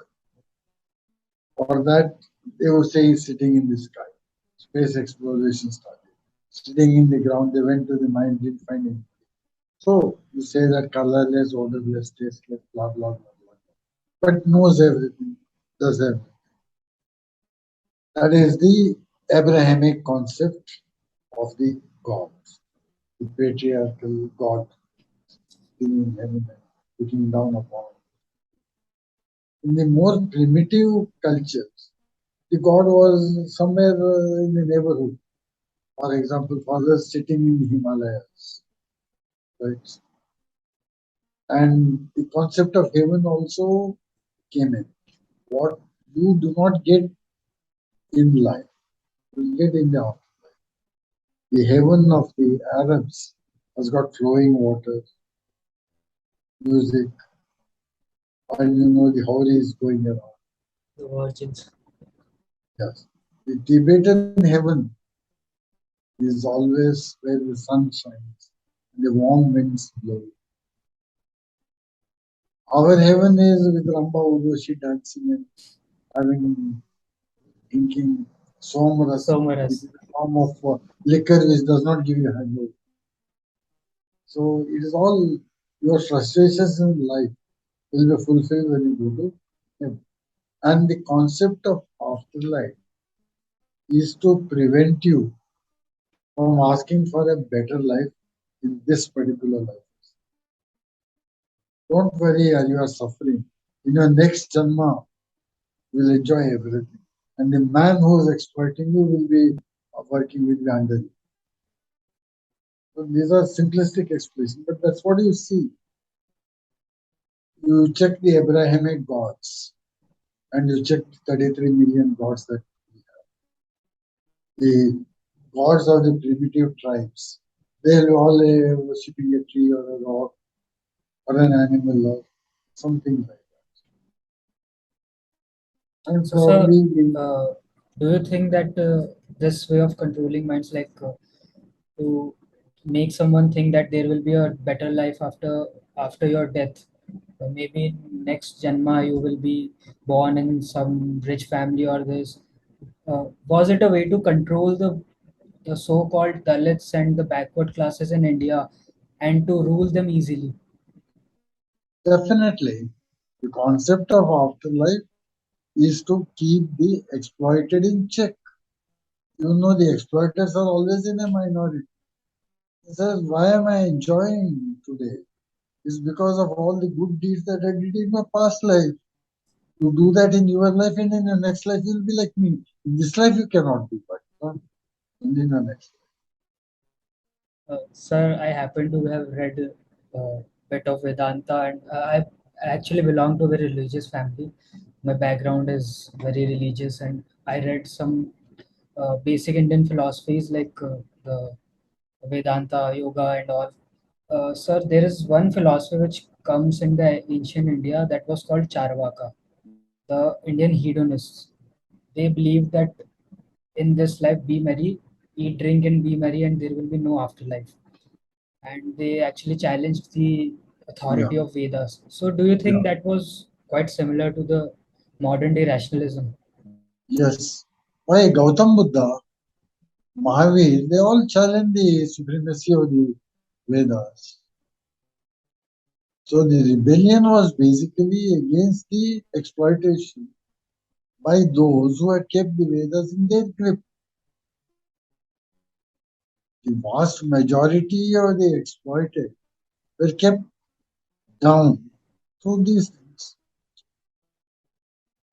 For that, they would say he's sitting in the sky. Space exploration started. Sitting in the ground, they went to the mine, didn't find anything. So you say that colorless, odorless, tasteless, blah blah blah blah. But knows everything, does everything. That is the Abrahamic concept of the God, the patriarchal God sitting in heaven and looking down upon. In the more primitive cultures, the God was somewhere in the neighborhood. For example, fathers sitting in the Himalayas, right? And the concept of heaven also came in. What you do not get in life, you get in the afterlife. The heaven of the Arabs has got flowing water, music, and the Hori is going around. The virgins. Yes. The Tibetan heaven is always where the sun shines and the warm winds blow. Our heaven is with Ramba Urvashi dancing and having drinking somaras, which Somaras. is a form of liquor which does not give you hangover. So it is all your frustrations in life will be fulfilled when you go to heaven. And the concept of afterlife is to prevent you from asking for a better life in this particular life. Don't worry, you are suffering. In your next janma, you will enjoy everything. And the man who is exploiting you will be working with you under you. So these are simplistic explanations, but that's what you see. You check the Abrahamic gods and you check 33 million gods that the gods of the primitive tribes. They'll all worshipping a tree or a rock or an animal or something like that. And So, sir, probably the uh, do you think that this way of controlling minds, like to make someone think that there will be a better life after your death, maybe next janma you will be born in some rich family or this, was it a way to control the so-called Dalits and the backward classes in India and to rule them easily? definitely the concept of afterlife is to keep the exploited in check. The exploiters are always in a minority. He says, why am I enjoying today? It's because of all the good deeds that I did in my past life. You do that in your life, and in your next life, you'll be like me. In this life, you cannot do, but only in your next life. Sir, I happen to have read a bit of Vedanta, and I actually belong to a very religious family. My background is very religious, and I read some basic Indian philosophies like the Vedanta, yoga, and all. Sir, there is one philosophy which comes in the ancient India that was called Charvaka, the Indian hedonists. They believe that in this life, be merry, eat, drink, and be merry, and there will be no afterlife. And they actually challenged the Yeah, authority of Vedas. So, do you yeah, think that was quite similar to the modern day rationalism? yes. Why Gautam Buddha, Mahavir, they all challenge the supremacy of the Vedas. So the rebellion was basically against the exploitation by those who had kept the Vedas in their grip. The vast majority of the exploited were kept down through these things.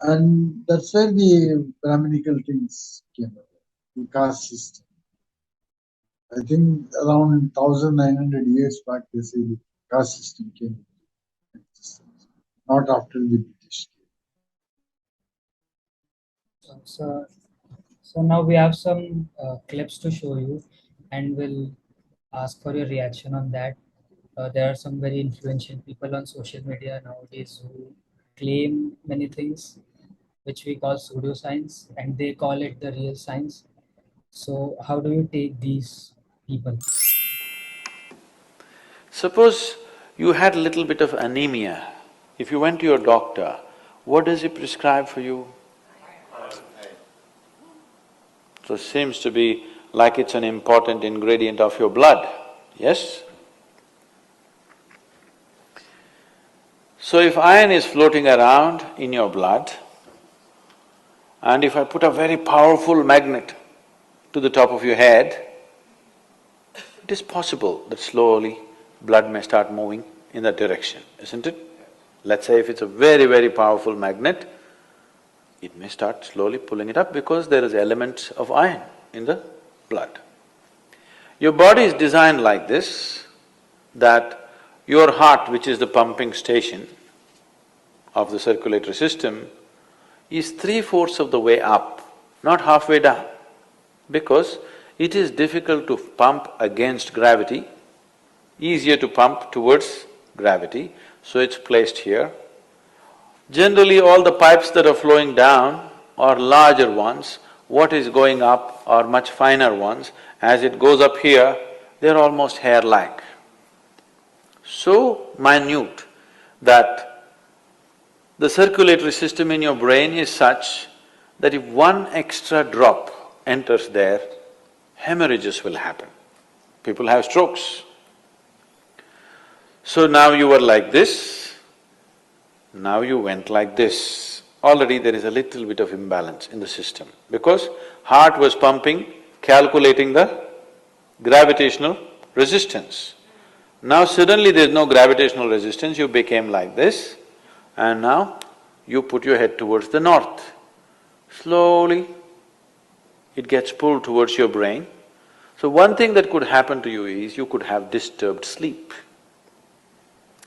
And that's where the Brahminical things came about, the caste system. I think around 1900 years back, they say the caste system came into existence, not after the British. So, so now we have some clips to show you, and we'll ask for your reaction on that. There are some very influential people on social media nowadays who claim many things, which we call pseudoscience, and they call it the real science. So, how do you take these people? Suppose you had a little bit of anemia. If you went to your doctor, what does he prescribe for you? So it seems to be like it's an important ingredient of your blood, yes? So if iron is floating around in your blood, and if I put a very powerful magnet to the top of your head, it is possible that slowly blood may start moving in that direction, isn't it? Let's say if it's a very, very powerful magnet, it may start slowly pulling it up because there is elements of iron in the blood. Your body is designed like this, that your heart, which is the pumping station of the circulatory system, is three-fourths of the way up, not halfway down, because it is difficult to pump against gravity, easier to pump towards gravity, so it's placed here. Generally, all the pipes that are flowing down are larger ones, what is going up are much finer ones. As it goes up here, they're almost hair-like. So minute that the circulatory system in your brain is such that if one extra drop enters there, hemorrhages will happen. People have strokes. So now you were like this, now you went like this. Already there is a little bit of imbalance in the system because heart was pumping, calculating the gravitational resistance. Now suddenly there is no gravitational resistance, you became like this, and now you put your head towards the north. Slowly, it gets pulled towards your brain. So one thing that could happen to you is you could have disturbed sleep.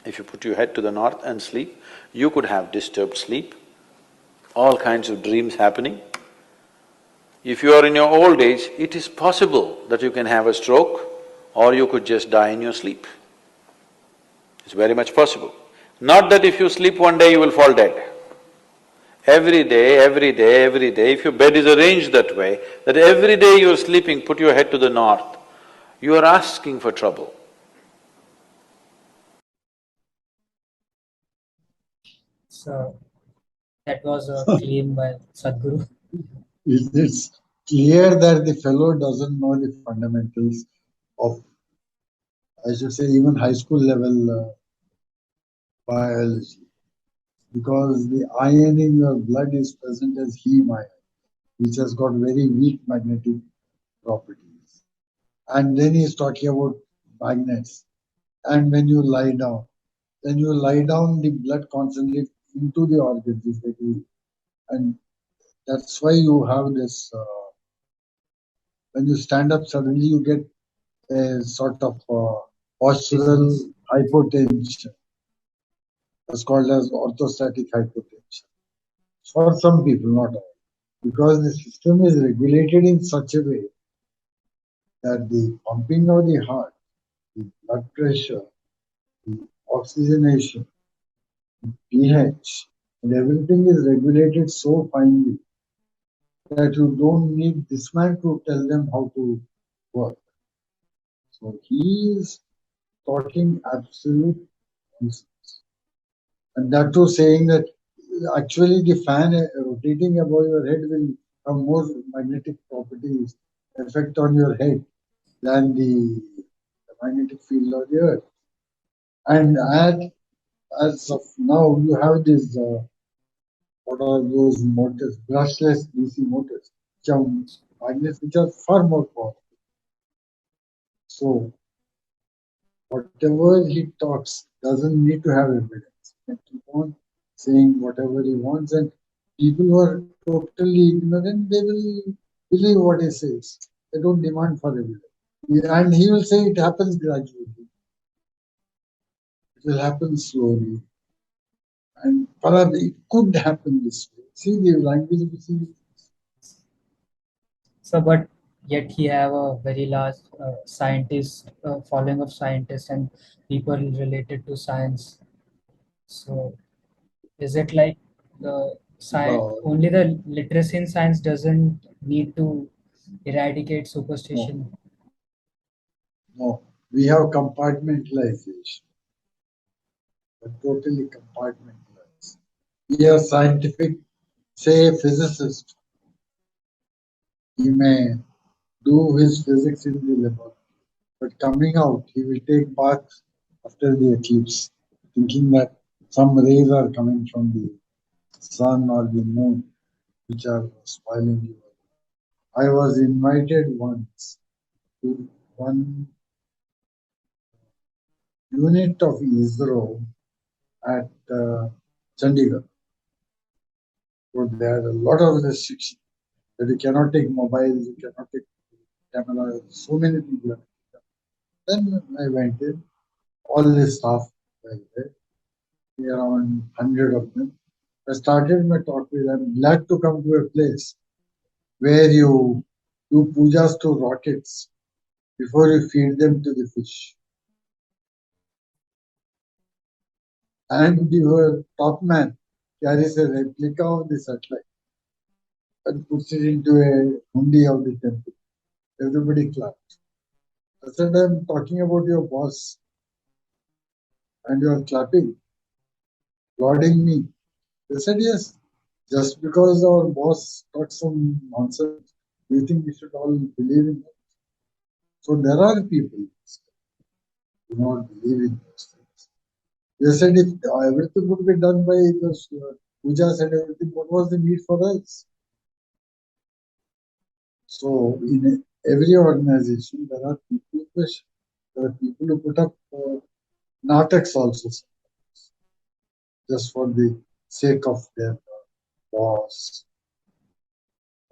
If you put your head to the north and sleep, you could have disturbed sleep, all kinds of dreams happening. If you are in your old age, it is possible that you can have a stroke or you could just die in your sleep. It's very much possible. Not that if you sleep one day you will fall dead. Every day, every day, every day, if your bed is arranged that way, that every day you're sleeping, put your head to the north, you are asking for trouble. So, that was a claim by Sadhguru. It's clear that the fellow doesn't know the fundamentals of, I should say, even high school level biology, because the iron in your blood is present as heme iron, which has got very weak magnetic properties. And then he's talking about magnets. And when you lie down, the blood concentrates into the organs effectively. And that's why you have this when you stand up, suddenly you get a sort of postural Disease. hypotension. It's called as orthostatic hypotension. For some people, not all. Because the system is regulated in such a way that the pumping of the heart, the blood pressure, the oxygenation, pH, and everything is regulated so finely that you don't need this man to tell them how to work. So he is talking absolute nonsense. And that too saying that actually the fan rotating above your head will have more magnetic properties effect on your head than the magnetic field of the earth. And as of now, you have this, what are those motors, brushless DC motors, which are magnets which are far more powerful. So whatever he talks doesn't need to have evidence. He can keep on saying whatever he wants, and people who are totally ignorant, they will believe what he says. They don't demand for evidence. And he will say it happens gradually. It will happen slowly. And perhaps it could happen this way. See the language we see. So, but yet he have a very large scientist following of scientists and people related to science. So, is it like the science No, only the literacy in science doesn't need to eradicate no, superstition? no. We have compartmentalization, but totally compartmentalized. We are scientific, say a physicist, he may do his physics in the laboratory, but coming out, he will take bath after the eclipse, thinking that some rays are coming from the sun or the moon, which are spoiling you. I was invited once to one unit of ISRO at Chandigarh. So there are a lot of restrictions that you cannot take mobiles, you cannot take cameras, so many people. Then I went in, all the staff were there, around 100 of them. I started my talk with, I'm glad to come to a place where you do pujas to rockets before you feed them to the fish. And your top man carries a replica of the satellite and puts it into a hundi of the temple. Everybody clapped. I said, I'm talking about your boss and you are clapping, applauding me. They said, yes, just because our boss talks some nonsense, do you think we should all believe in it? So there are people who do not believe in those things. They said if everything would be done by those pujas and everything, what was the need for us? So in every organization, there are people who question. There are people who put up nartaks also, just for the sake of their boss,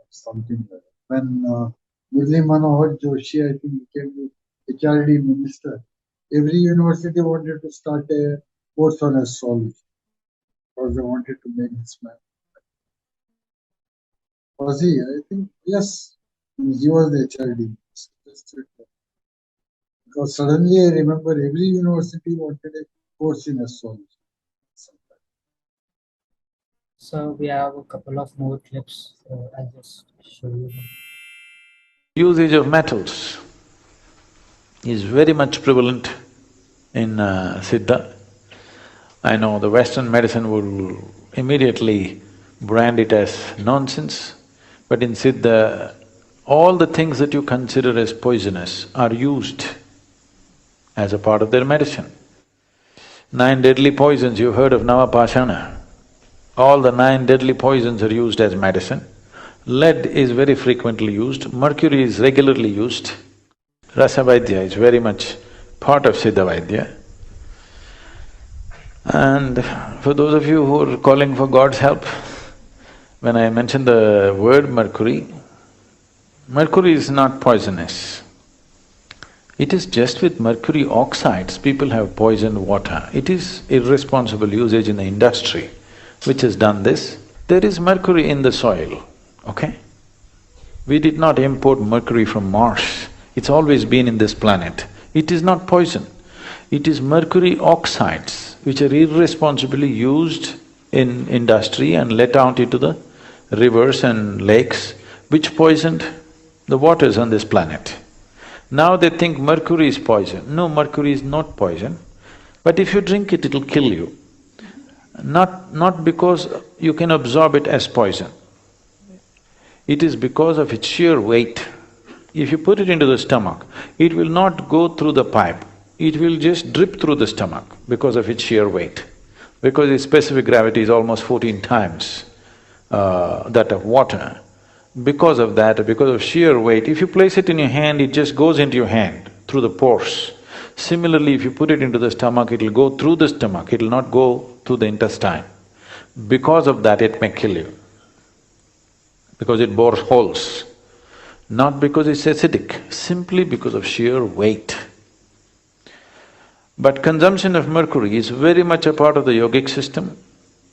something like that. When Murli Manohar Joshi, I think, became the HRD minister, every university wanted to start a course on astrology because they wanted to make this man. Was he? I think, yes, he was the HRD minister. Because suddenly I remember every university wanted a course in astrology. So we have a couple of more clips. I'll just show you them. Usage of metals is very much prevalent in Siddha. I know the Western medicine will immediately brand it as nonsense, but in Siddha, all the things that you consider as poisonous are used as a part of their medicine. 9 deadly poisons, you've heard of Navapashana. All the 9 deadly poisons are used as medicine. Lead is very frequently used, mercury is regularly used. Rasa Vaidya is very much part of Siddha Vaidya. And for those of you who are calling for God's help, when I mention the word mercury, mercury is not poisonous. It is just with mercury oxides, people have poisoned water. It is irresponsible usage in the industry which has done this. There is mercury in the soil, okay? We did not import mercury from Mars, it's always been in this planet. It is not poison. It is mercury oxides which are irresponsibly used in industry and let out into the rivers and lakes, which poisoned the waters on this planet. Now they think mercury is poison. No, mercury is not poison, but if you drink it, it'll kill you. Not because you can absorb it as poison. It is because of its sheer weight. If you put it into the stomach, it will not go through the pipe, it will just drip through the stomach because of its sheer weight. Because its specific gravity is almost 14 times that of water. Because of that, because of sheer weight, if you place it in your hand, it just goes into your hand through the pores. Similarly, if you put it into the stomach, it'll go through the stomach, it'll not go through the intestine. Because of that, it may kill you, because it bores holes. Not because it's acidic, simply because of sheer weight. But consumption of mercury is very much a part of the yogic system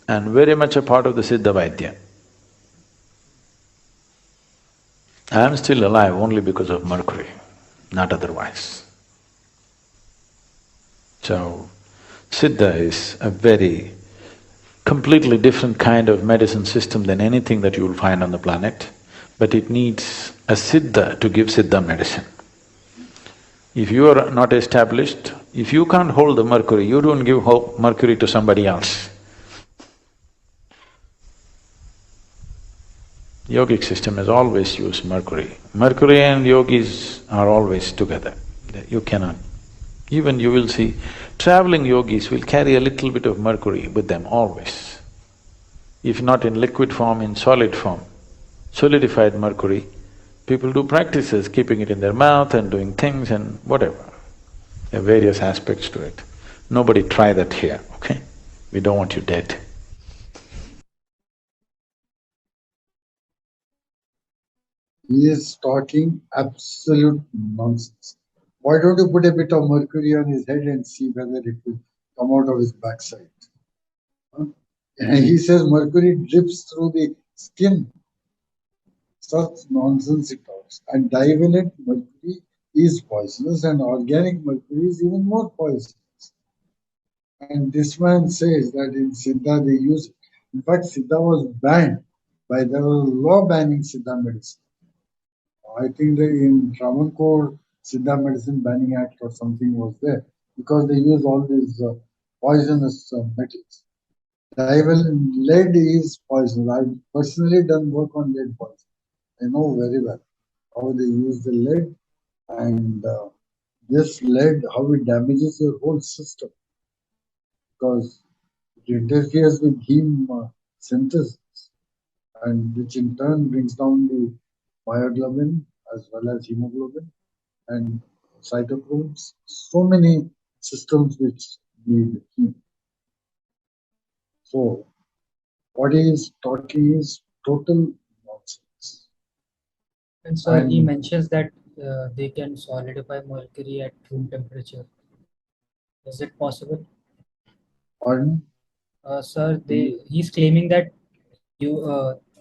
and very much a part of the Siddha Vaidya. I am still alive only because of mercury, not otherwise. So, Siddha is a very completely different kind of medicine system than anything that you will find on the planet, but it needs a Siddha to give Siddha medicine. If you are not established, if you can't hold the mercury, you don't give mercury to somebody else. Yogic system has always used mercury. Mercury and yogis are always together. You cannot… Even you will see, traveling yogis will carry a little bit of mercury with them always. If not in liquid form, in solid form, solidified mercury, people do practices, keeping it in their mouth and doing things and whatever. There are various aspects to it. Nobody try that here, okay? We don't want you dead. He is talking absolute nonsense. Why don't you put a bit of mercury on his head and see whether it will come out of his backside? Huh? He says mercury drips through the skin. Such nonsense he talks. And divalent mercury is poisonous, and organic mercury is even more poisonous. And this man says that in Siddha they use it. In fact, Siddha was banned there was a law banning Siddha medicine. I think that in Travancore, Siddha Medicine Banning Act or something was there because they use all these poisonous metals. Lead is poison. I've personally done work on lead poison. I know very well how they use the lead and this lead, how it damages your whole system because it interferes with heme synthesis and which in turn brings down the myoglobin as well as hemoglobin and cytochromes, so many systems which need heat. So what he is talking is total nonsense. And sir, he mentions that they can solidify mercury at room temperature. Is it possible? Pardon? Sir, he's claiming that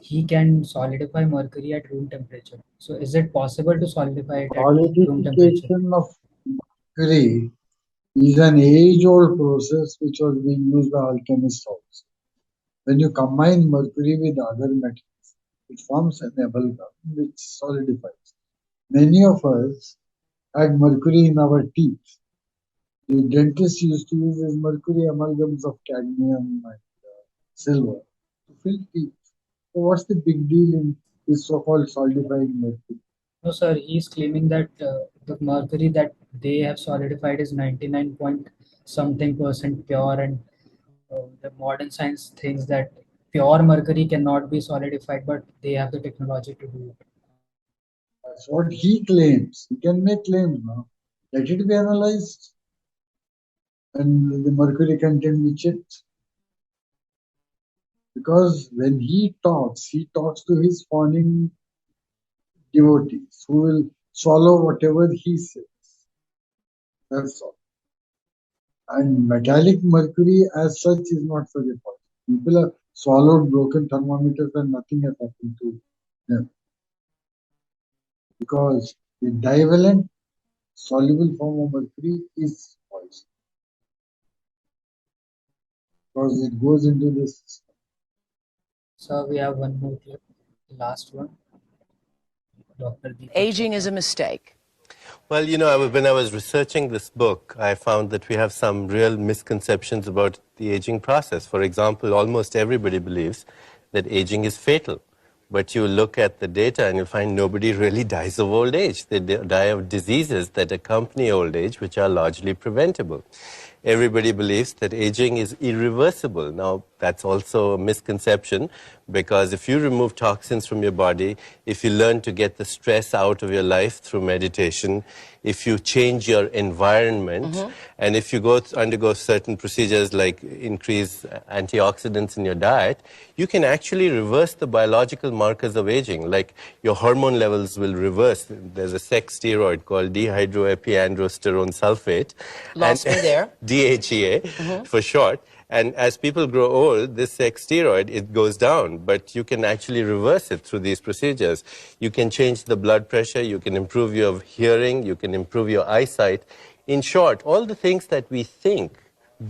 he can solidify mercury at room temperature. So is it possible to solidify it at room temperature? Solidification of mercury is an age-old process which was being used by alchemists also. When you combine mercury with other metals, it forms an amalgam which solidifies. Many of us had mercury in our teeth. The dentists used to use these mercury amalgams of cadmium and silver to fill teeth. So what's the big deal in this so-called solidifying mercury? No, sir, he's claiming that the mercury that they have solidified is 99 point something percent pure, and the modern science thinks that pure mercury cannot be solidified, but they have the technology to do it. That's what he claims. He can make claims now. Let it be analyzed and the mercury content be checked. Because when he talks to his fawning devotees who will swallow whatever he says. That's all. And metallic mercury as such is not such a point. People have swallowed broken thermometers and nothing has happened to them because the divalent soluble form of mercury is poison because it goes into the system. So we have one more clip, the last one. Dr. Deepak Aging Chopra. is a mistake. Well, when I was researching this book, I found that we have some real misconceptions about the aging process. For example, almost everybody believes that aging is fatal. But you look at the data and you'll find nobody really dies of old age. They die of diseases that accompany old age, which are largely preventable. Everybody believes that aging is irreversible. Now, that's also a misconception because if you remove toxins from your body, if you learn to get the stress out of your life through meditation, if you change your environment, and if you undergo certain procedures like increase antioxidants in your diet, you can actually reverse the biological markers of aging. Like your hormone levels will reverse. There's a sex steroid called dehydroepiandrosterone sulfate. Lost me there. DHEA for short. And as people grow old, this sex steroid, it goes down, but you can actually reverse it through these procedures. You can change the blood pressure, you can improve your hearing, you can improve your eyesight. In short, all the things that we think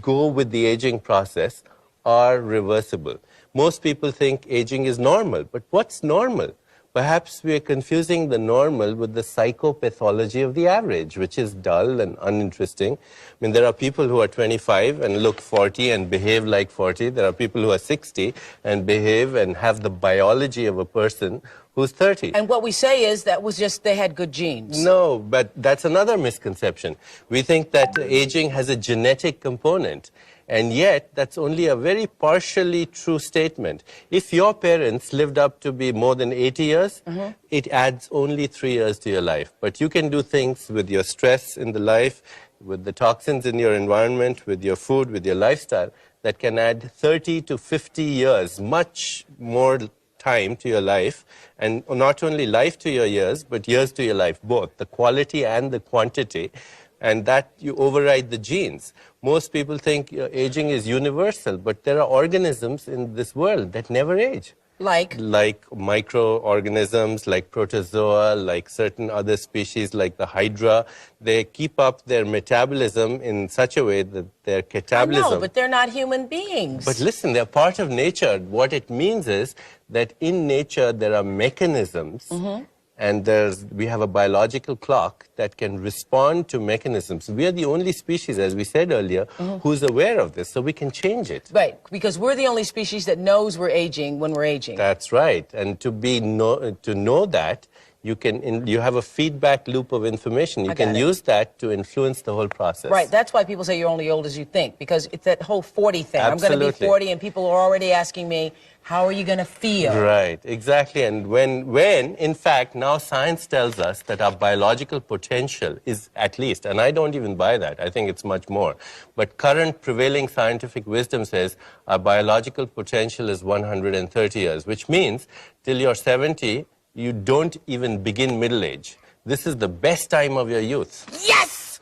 go with the aging process are reversible. Most people think aging is normal, but what's normal? Perhaps we are confusing the normal with the psychopathology of the average, which is dull and uninteresting. I mean, there are people who are 25 and look 40 and behave like 40. There are people who are 60 and behave and have the biology of a person who's 30. And what we say is that was just they had good genes. No, but that's another misconception. We think that aging has a genetic component. And yet, that's only a very partially true statement. If your parents lived up to be more than 80 years, it adds only 3 years to your life. But you can do things with your stress in the life, with the toxins in your environment, with your food, with your lifestyle, that can add 30 to 50 years, much more time to your life, and not only life to your years, but years to your life, both, the quality and the quantity, and that you override the genes. Most people think aging is universal, but there are organisms in this world that never age. Like Microorganisms, like protozoa, like certain other species like the hydra. They keep up their metabolism in such a way that their catabolism... I know, but they're not human beings. But listen, they're part of nature. What it means is that in nature there are mechanisms, and we have a biological clock that can respond to mechanisms. We are the only species, as we said earlier, who's aware of this, so we can change it. Right, because we're the only species that knows we're aging when we're aging. That's right. And to know that, you have a feedback loop of information. You can use that to influence the whole process. Right, that's why people say you're only old as you think, because it's that whole 40 thing. Absolutely. I'm going to be 40 and people are already asking me, how are you going to feel? Right, exactly. And when, in fact, now science tells us that our biological potential is at least, and I don't even buy that, I think it's much more, but current prevailing scientific wisdom says our biological potential is 130 years, which means till you're 70, you don't even begin middle age. This is the best time of your youth. Yes!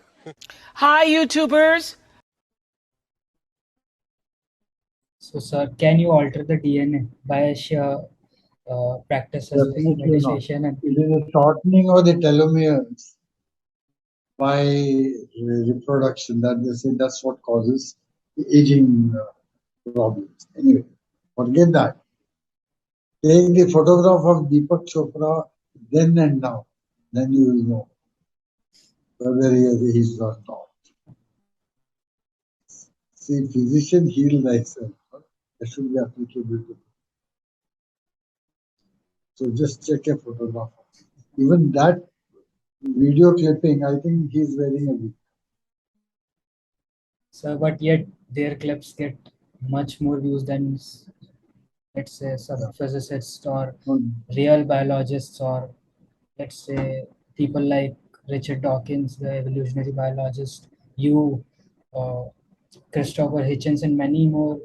Hi, YouTubers. So, sir, can you alter the DNA by sheer practices like Definitely not. meditation and It is a shortening of the telomeres by reproduction that they say that's what causes the aging problems. Anyway, forget that. Take the photograph of Deepak Chopra then and now. Then you will know whether he has aged or not. See, physician, heal thyself. That should be applicable to. So just check a photograph. Even that video clipping, I think he's wearing a wig. so, but yet their clips get much more views than, let's say, some physicists or real biologists, or let's say people like Richard Dawkins, the evolutionary biologist, you, Christopher Hitchens, and many more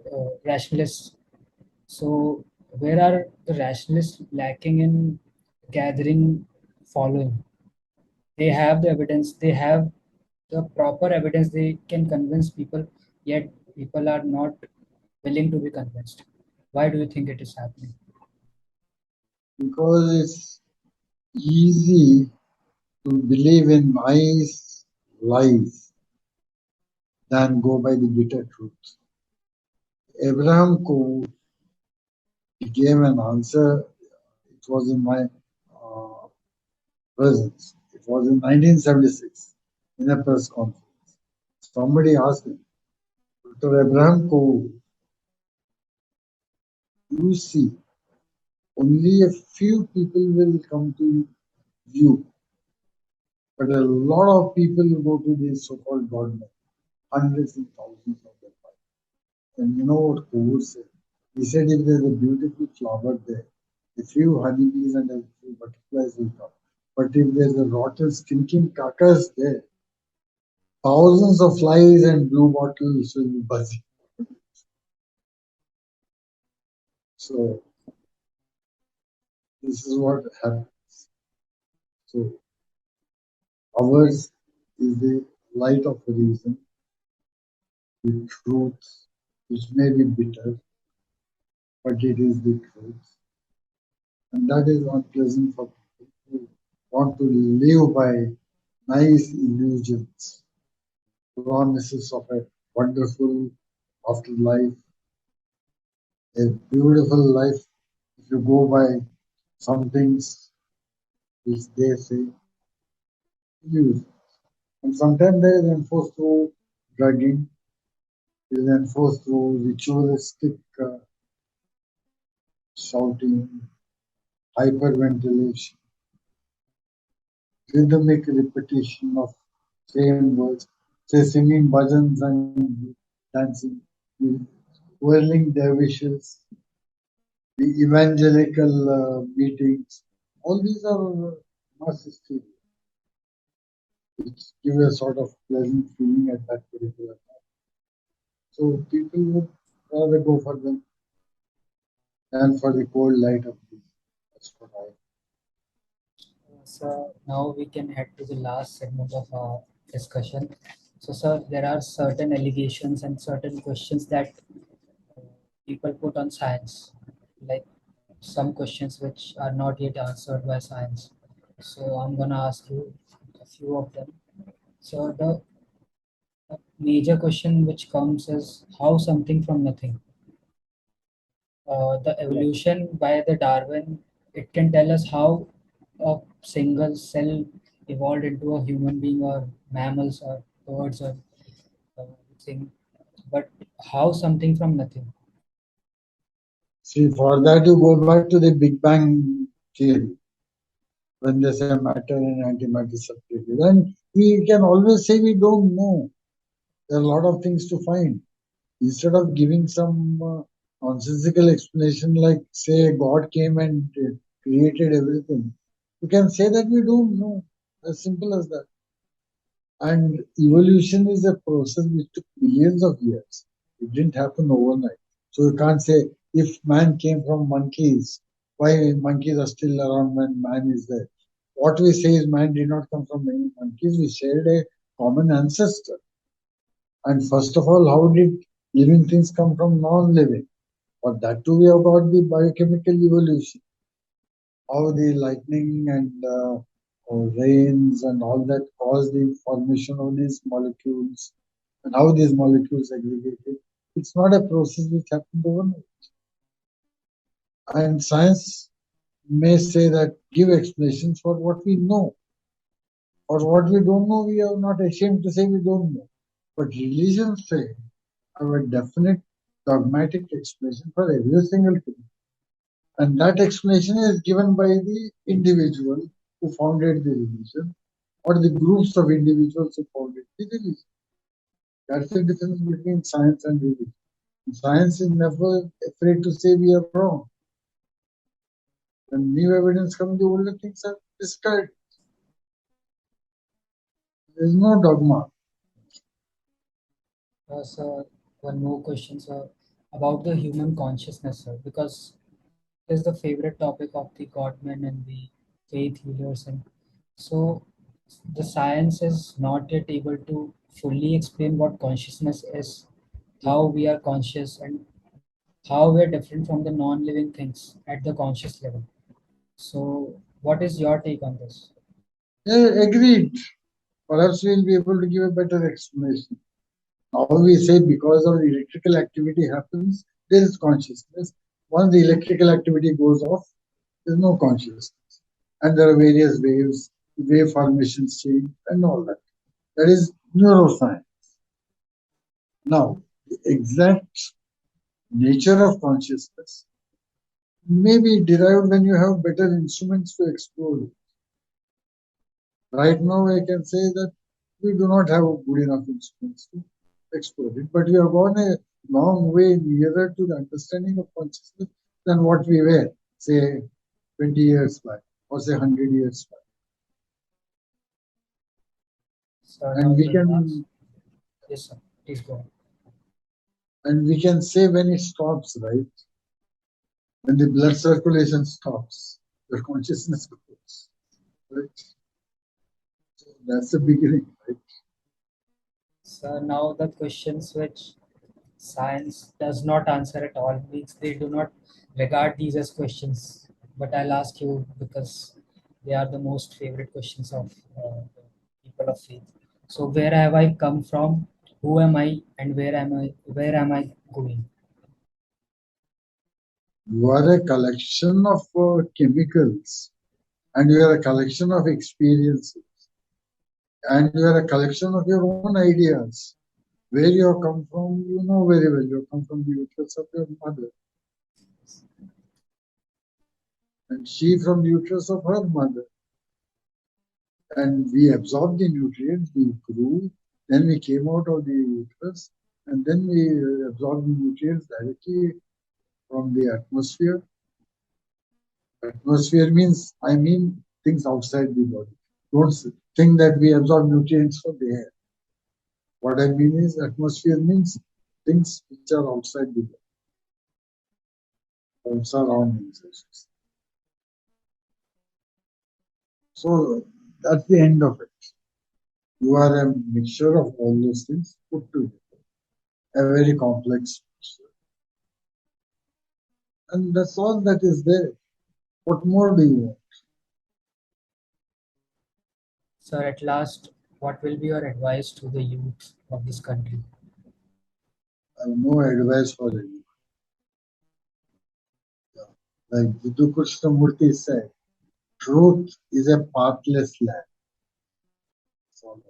rationalists. So, where are the rationalists lacking in gathering following? They have the evidence, they have the proper evidence they can convince people, yet people are not willing to be convinced. Why do you think it is happening? Because it's easy to believe in nice lies than go by the bitter truth. Abraham Coe gave an answer. It was in my uh, presence. It was in 1976 in a press conference. Somebody asked him, Dr. Abraham Coe, you see, only a few people will come to you, but a lot of people go to the so-called government, hundreds and thousands of them. And you know what Coe said? He said if there's a beautiful flower there, a few honeybees and a few butterflies will come. But if there's a rotten, stinking carcass there, thousands of flies and blue bottles will be buzzing. So this is what happens. So ours is the light of reason, the truth, which may be bitter, but it is the truth. And that is unpleasant for people who want to live by nice illusions, promises of a wonderful afterlife, a beautiful life. If you go by some things which they say, use. And sometimes they is enforced through drugging, it is enforced through ritualistic shouting, hyperventilation, rhythmic repetition of same words, say singing bhajans and dancing, whirling dervishes, the evangelical meetings. All these are mass hysteria, which give a sort of pleasant feeling at that particular time. So people would rather go for them than for the cold light of these. That's what I. So now we can head to the last segment of our discussion. So, sir, there are certain allegations and certain questions that people put on science, like some questions which are not yet answered by science. So, I'm gonna ask you a few of them. So, the major question which comes is how something from nothing. The evolution by the Darwin, it can tell us how a single cell evolved into a human being or mammals or birds or thing, but how something from nothing. See, for that you go back to the Big Bang theory when they say matter and antimatter separated. And we can always say we don't know. There are a lot of things to find. Instead of giving some nonsensical explanation like, say, God came and created everything, you can say that we don't know. As simple as that. And evolution is a process which took millions of years. It didn't happen overnight. So you can't say if man came from monkeys, why monkeys are still around when man is there. What we say is man did not come from any monkeys. We shared a common ancestor. And first of all, how did living things come from non-living? For that too, we have got the biochemical evolution. How the lightning and rains and all that cause the formation of these molecules and how these molecules aggregated. It's not a process which happened overnight. And science may say that give explanations for what we know. For what we don't know, we are not ashamed to say we don't know. But religions say have a definite dogmatic explanation for every single thing. And that explanation is given by the individual who founded the religion or the groups of individuals who founded the religion. That's the difference between science and religion. Science is never afraid to say we are wrong. When new evidence comes, the older things are discarded. There is no dogma. So one more question, sir, about the human consciousness, sir, because it is the favorite topic of the godmen and the faith healers, and so the science is not yet able to fully explain what consciousness is, how we are conscious, and how we are different from the non-living things at the conscious level. So, what is your take on this? Yeah, agreed. Perhaps we'll be able to give a better explanation. Now we say because of the electrical activity happens, there is consciousness. Once the electrical activity goes off, there is no consciousness. And there are various waves, wave formations change, and all that. That is neuroscience. Now, the exact nature of consciousness may be derived when you have better instruments to explore it. Right now, I can say that we do not have good enough instruments to explore it, but we have gone a long way nearer to the understanding of consciousness than what we were, say, 20 years back or say 100 years back. So And now we the last, can yes, sir. Please go on. and we can say when it stops, right? When the blood circulation stops, the consciousness goes, right? So that's the beginning, right? So now the questions which science does not answer at all means they do not regard these as questions. But I'll ask you because they are the most favorite questions of the people of faith. So where have I come from? Who am I? And where am I? Where am I going? You are a collection of chemicals, and you are a collection of experiences, and you are a collection of your own ideas. Where you have come from, you know very well. You have come from the uterus of your mother, and she from the uterus of her mother. And we absorbed the nutrients, we grew, then we came out of the uterus, and then we absorbed the nutrients directly from the atmosphere. Atmosphere means, I mean, things outside the body. Don't think that we absorb nutrients from the air. What I mean is, atmosphere means things which are outside the body, or surroundings. So that's the end of it. You are a mixture of all those things put together, a very complex mixture. And that's all that is there. What more do you want? Sir, at last, what will be your advice to the youth of this country? I have no advice for you. Like Vidhu Krishnamurti said, truth is a pathless land. That's all.